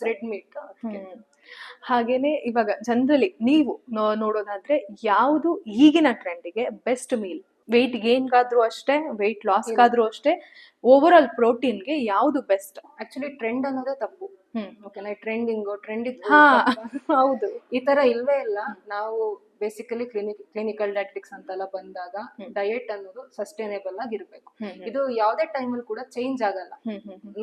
red meat. ಹಾಗೇನೆ ಇವಾಗ ಜನರಲಿ ನೀವು ನೋಡೋದಾದ್ರೆ ಯಾವುದು ಈಗಿನ ಟ್ರೆಂಡಿಗೆ ಬೆಸ್ಟ್ ಮೀಲ್? ವೆಯ್ಟ್ ಗೇನ್ಗಾದ್ರೂ ಅಷ್ಟೇ, ವೆಯ್ಟ್ ಲಾಸ್ಗಾದ್ರೂ ಅಷ್ಟೇ, ಓವರ್ ಆಲ್ ಪ್ರೋಟೀನ್ಗೆ ಯಾವುದು ಬೆಸ್ಟ್? ಆಕ್ಚುಲಿ ಟ್ರೆಂಡ್ ಅನ್ನೋದೇ ತಪ್ಪು. ಓಕೆನಾ, ಟ್ರೆಂಡ್ ಹೌದು, ಈ ತರ ಇಲ್ವೇ ಇಲ್ಲ. ನಾವು ಬೇಸಿಕಲಿ ಕ್ಲಿನಿಕಲ್ ಡಯಟಿಕ್ಸ್ ಅಂತೆಲ್ಲ ಬಂದಾಗ ಡಯಟ್ ಅನ್ನೋದು ಸಸ್ಟೈನೇಬಲ್ ಆಗಿರ್ಬೇಕು. ಇದು ಯಾವ್ದೇ ಟೈಮಲ್ಲಿ ಕೂಡ ಚೇಂಜ್ ಆಗಲ್ಲ.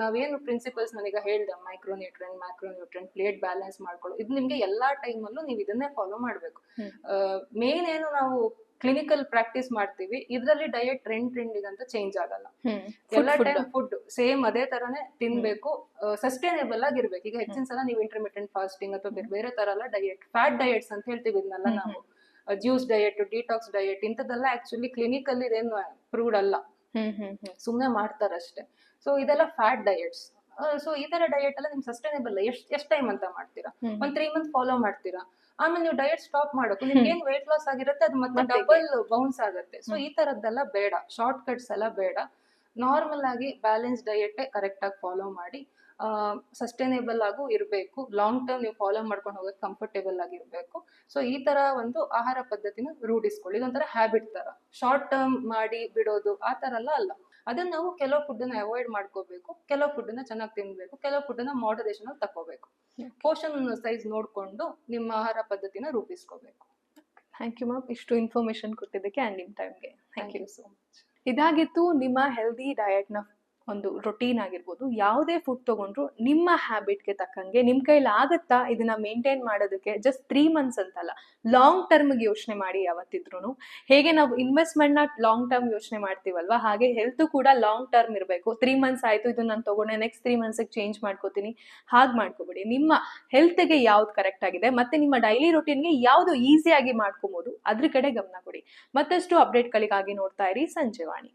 ನಾವೇನು ಪ್ರಿನ್ಸಿಪಲ್ಸ್ ನನಗೆ ಹೇಳ್ದೆ, ಮೈಕ್ರೋನ್ಯೂಟ್ರೆಂಟ್, ಮ್ಯಾಕ್ರೋನ್ಯೂಟ್ರೆಂಟ್, ಪ್ಲೇಟ್ ಬ್ಯಾಲೆನ್ಸ್ ಮಾಡ್ಕೊಳ್ಳೋ, ಇದು ನಿಮ್ಗೆ ಎಲ್ಲಾ ಟೈಮಲ್ಲೂ ನೀವು ಇದನ್ನೇ ಫಾಲೋ ಮಾಡ್ಬೇಕು. ಮೇನ್ ಏನು ನಾವು ಕ್ಲಿನಿಕಲ್ ಪ್ರಾಕ್ಟೀಸ್ ಮಾಡ್ತೀವಿ, ಇದ್ರಲ್ಲಿ ಡಯಟ್ ಟ್ರೆಂಡಿಗೆ ಅಂತ ಚೇಂಜ್ ಆಗಲ್ಲ. ಎಲ್ಲಾ ಟೈಮ್ ಫುಡ್ ಸೇಮ್ ಅದೇ ತರನೇ ತಿನ್ಬೇಕು, ಸಸ್ಟೈನೇಬಲ್ ಆಗಿರ್ಬೇಕು. ಈಗ ಹೆಚ್ಚಿನ ಸಲ ನೀವು ಇಂಟರ್ಮಿಟೆಂಟ್ ಫಾಸ್ಟಿಂಗ್ ಅಥವಾ ಬೇರೆ ತರ ಎಲ್ಲ ಡಯಟ್, ಫ್ಯಾಟ್ ಡಯಟ್ಸ್ ಅಂತ ಹೇಳ್ತೀವಿ, ಇದನ್ನೆಲ್ಲ ನಾವು ಜ್ಯೂಸ್ ಡಯಟ್, ಡಿಟಾಕ್ಸ್ ಡಯಟ್, ಇಂಥದ್ದೆಲ್ಲ ಆಕ್ಚುಲಿ ಕ್ಲಿನಿಕಲ್ ಇದೇನು ಪ್ರೂವ್ಡ್ ಅಲ್ಲ, ಸುಮ್ನೆ ಮಾಡ್ತಾರಷ್ಟೇ. ಸೊ ಇದೆಲ್ಲ ಫ್ಯಾಟ್ ಡಯಟ್ಸ್. ಸೊ ಈ ತರ ಡಯಟ್ ಎಲ್ಲ ನಿಮ್ ಸಸ್ಟೈನೇಬಲ್ ಎಷ್ಟ್ ಟೈಮ್ ಅಂತ ಮಾಡ್ತೀರಾ? ಒಂದ್ 3 ಮಂತ್ ಫಾಲೋ ಮಾಡ್ತೀರಾ, ಆಮೇಲೆ ನೀವು ಡಯಟ್ ಸ್ಟಾಪ್ ಮಾಡೋಕು, ನಿಮ್ಗೆ ಏನ್ ವೇಟ್ ಲಾಸ್ ಆಗಿರುತ್ತೆ ಅದು ಮತ್ತೆ ಡಬಲ್ ಬೌನ್ಸ್ ಆಗುತ್ತೆ. ಸೊ ಈ ತರದ್ದೆಲ್ಲ ಬೇಡ, ಶಾರ್ಟ್ ಕಟ್ಸ್ ಎಲ್ಲ ಬೇಡ. ನಾರ್ಮಲ್ ಆಗಿ ಬ್ಯಾಲೆನ್ಸ್ ಡಯಟ್ ಕರೆಕ್ಟ್ ಆಗಿ ಫಾಲೋ ಮಾಡಿ, ಸಸ್ಟೈನೇಬಲ್ ಆಗು ಇರಬೇಕು. ಲಾಂಗ್ ಟರ್ಮ್ ನೀವು ಫಾಲೋ ಮಾಡ್ಕೊಂಡು ಹೋಗೋಕೆ ಕಂಫರ್ಟೇಬಲ್ ಆಗಿರ್ಬೇಕು. ಸೊ ಈ ತರ ಒಂದು ಆಹಾರ ಪದ್ಧತಿನ ರೂಢಿಸ್ಕೊಳ್ಳಿ. ಇದೊಂಥರ ಹ್ಯಾಬಿಟ್ ತರ, ಶಾರ್ಟ್ ಟರ್ಮ್ ಮಾಡಿ ಬಿಡೋದು ಆ ತರ ಎಲ್ಲ ಅಲ್ಲ. ಅದನ್ನ ನಾವು ಕೆಲವು ಫುಡ್ ಅನ್ನ ಅವಾಯ್ಡ್ ಮಾಡ್ಕೋಬೇಕು, ಕೆಲವು ಫುಡ್ ಅನ್ನ ಚೆನ್ನಾಗಿ ತಿನ್ಬೇಕು, ಕೆಲವು ಫುಡ್ ಅನ್ನ ಮಾಡರೇಷನ್ ಅಲ್ಲಿ ತಕೋಬೇಕು. ಪೋರ್ಷನ್ ಸೈಜ್ ನೋಡ್ಕೊಂಡು ನಿಮ್ಮ ಆಹಾರ ಪದ್ಧತಿನ ರೂಪಿಸ್ಕೋಬೇಕು. ಥ್ಯಾಂಕ್ ಯು ಮ್ಯಾಮ್, ಇಷ್ಟು ಇನ್ಫಾರ್ಮೇಶನ್ ಕೊಟ್ಟಿದ್ದಕ್ಕೆ ಆ್ಯಂಡ್ ನಿಮ್ಮ ಟೈಮ್ಗೆ ಥ್ಯಾಂಕ್ ಯು ಸೋ ಮಚ್. ಇದಾಗಿತ್ತು ನಿಮ್ಮ ಹೆಲ್ದಿ ಡಯಟ್ನ ಒಂದು ರೊಟೀನ್ ಆಗಿರ್ಬೋದು. ಯಾವುದೇ ಫುಡ್ ತಗೊಂಡ್ರು ನಿಮ್ಮ ಹ್ಯಾಬಿಟ್ಗೆ ತಕ್ಕಂಗೆ ನಿಮ್ಮ ಕೈಲಿ ಆಗುತ್ತಾ ಇದನ್ನ ಮೇಂಟೈನ್ ಮಾಡೋದಕ್ಕೆ? ಜಸ್ಟ್ 3 ಮಂತ್ಸ್ ಅಂತಲ್ಲ, ಲಾಂಗ್ ಟರ್ಮ್ಗೆ ಯೋಚನೆ ಮಾಡಿ ಯಾವತ್ತಿದ್ರು. ಹೇಗೆ ನಾವು ಇನ್ವೆಸ್ಟ್ಮೆಂಟ್ನ ಲಾಂಗ್ ಟರ್ಮ್ ಯೋಚನೆ ಮಾಡ್ತೀವಲ್ವಾ, ಹಾಗೆ ಹೆಲ್ತ್ ಕೂಡ ಲಾಂಗ್ ಟರ್ಮ್ ಇರಬೇಕು. 3 ಮಂತ್ಸ್ ಆಯಿತು, ಇದು ನಾನು ತಗೊಂಡೆ, ನೆಕ್ಸ್ಟ್ 3 ಮಂತ್ಸಿಗೆ ಚೇಂಜ್ ಮಾಡ್ಕೋತೀನಿ, ಹಾಗೆ ಮಾಡ್ಕೋಬೇಡಿ. ನಿಮ್ಮ ಹೆಲ್ತ್ಗೆ ಯಾವ್ದು ಕರೆಕ್ಟ್ ಆಗಿದೆ ಮತ್ತು ನಿಮ್ಮ ಡೈಲಿ ರೊಟೀನ್ಗೆ ಯಾವುದು ಈಸಿಯಾಗಿ ಮಾಡ್ಕೊಬೋದು ಅದ್ರ ಕಡೆ ಗಮನ ಕೊಡಿ. ಮತ್ತಷ್ಟು ಅಪ್ಡೇಟ್ಗಳಿಗಾಗಿ ನೋಡ್ತಾ ಇರಿ ಸಂಜೀವಾಣಿ.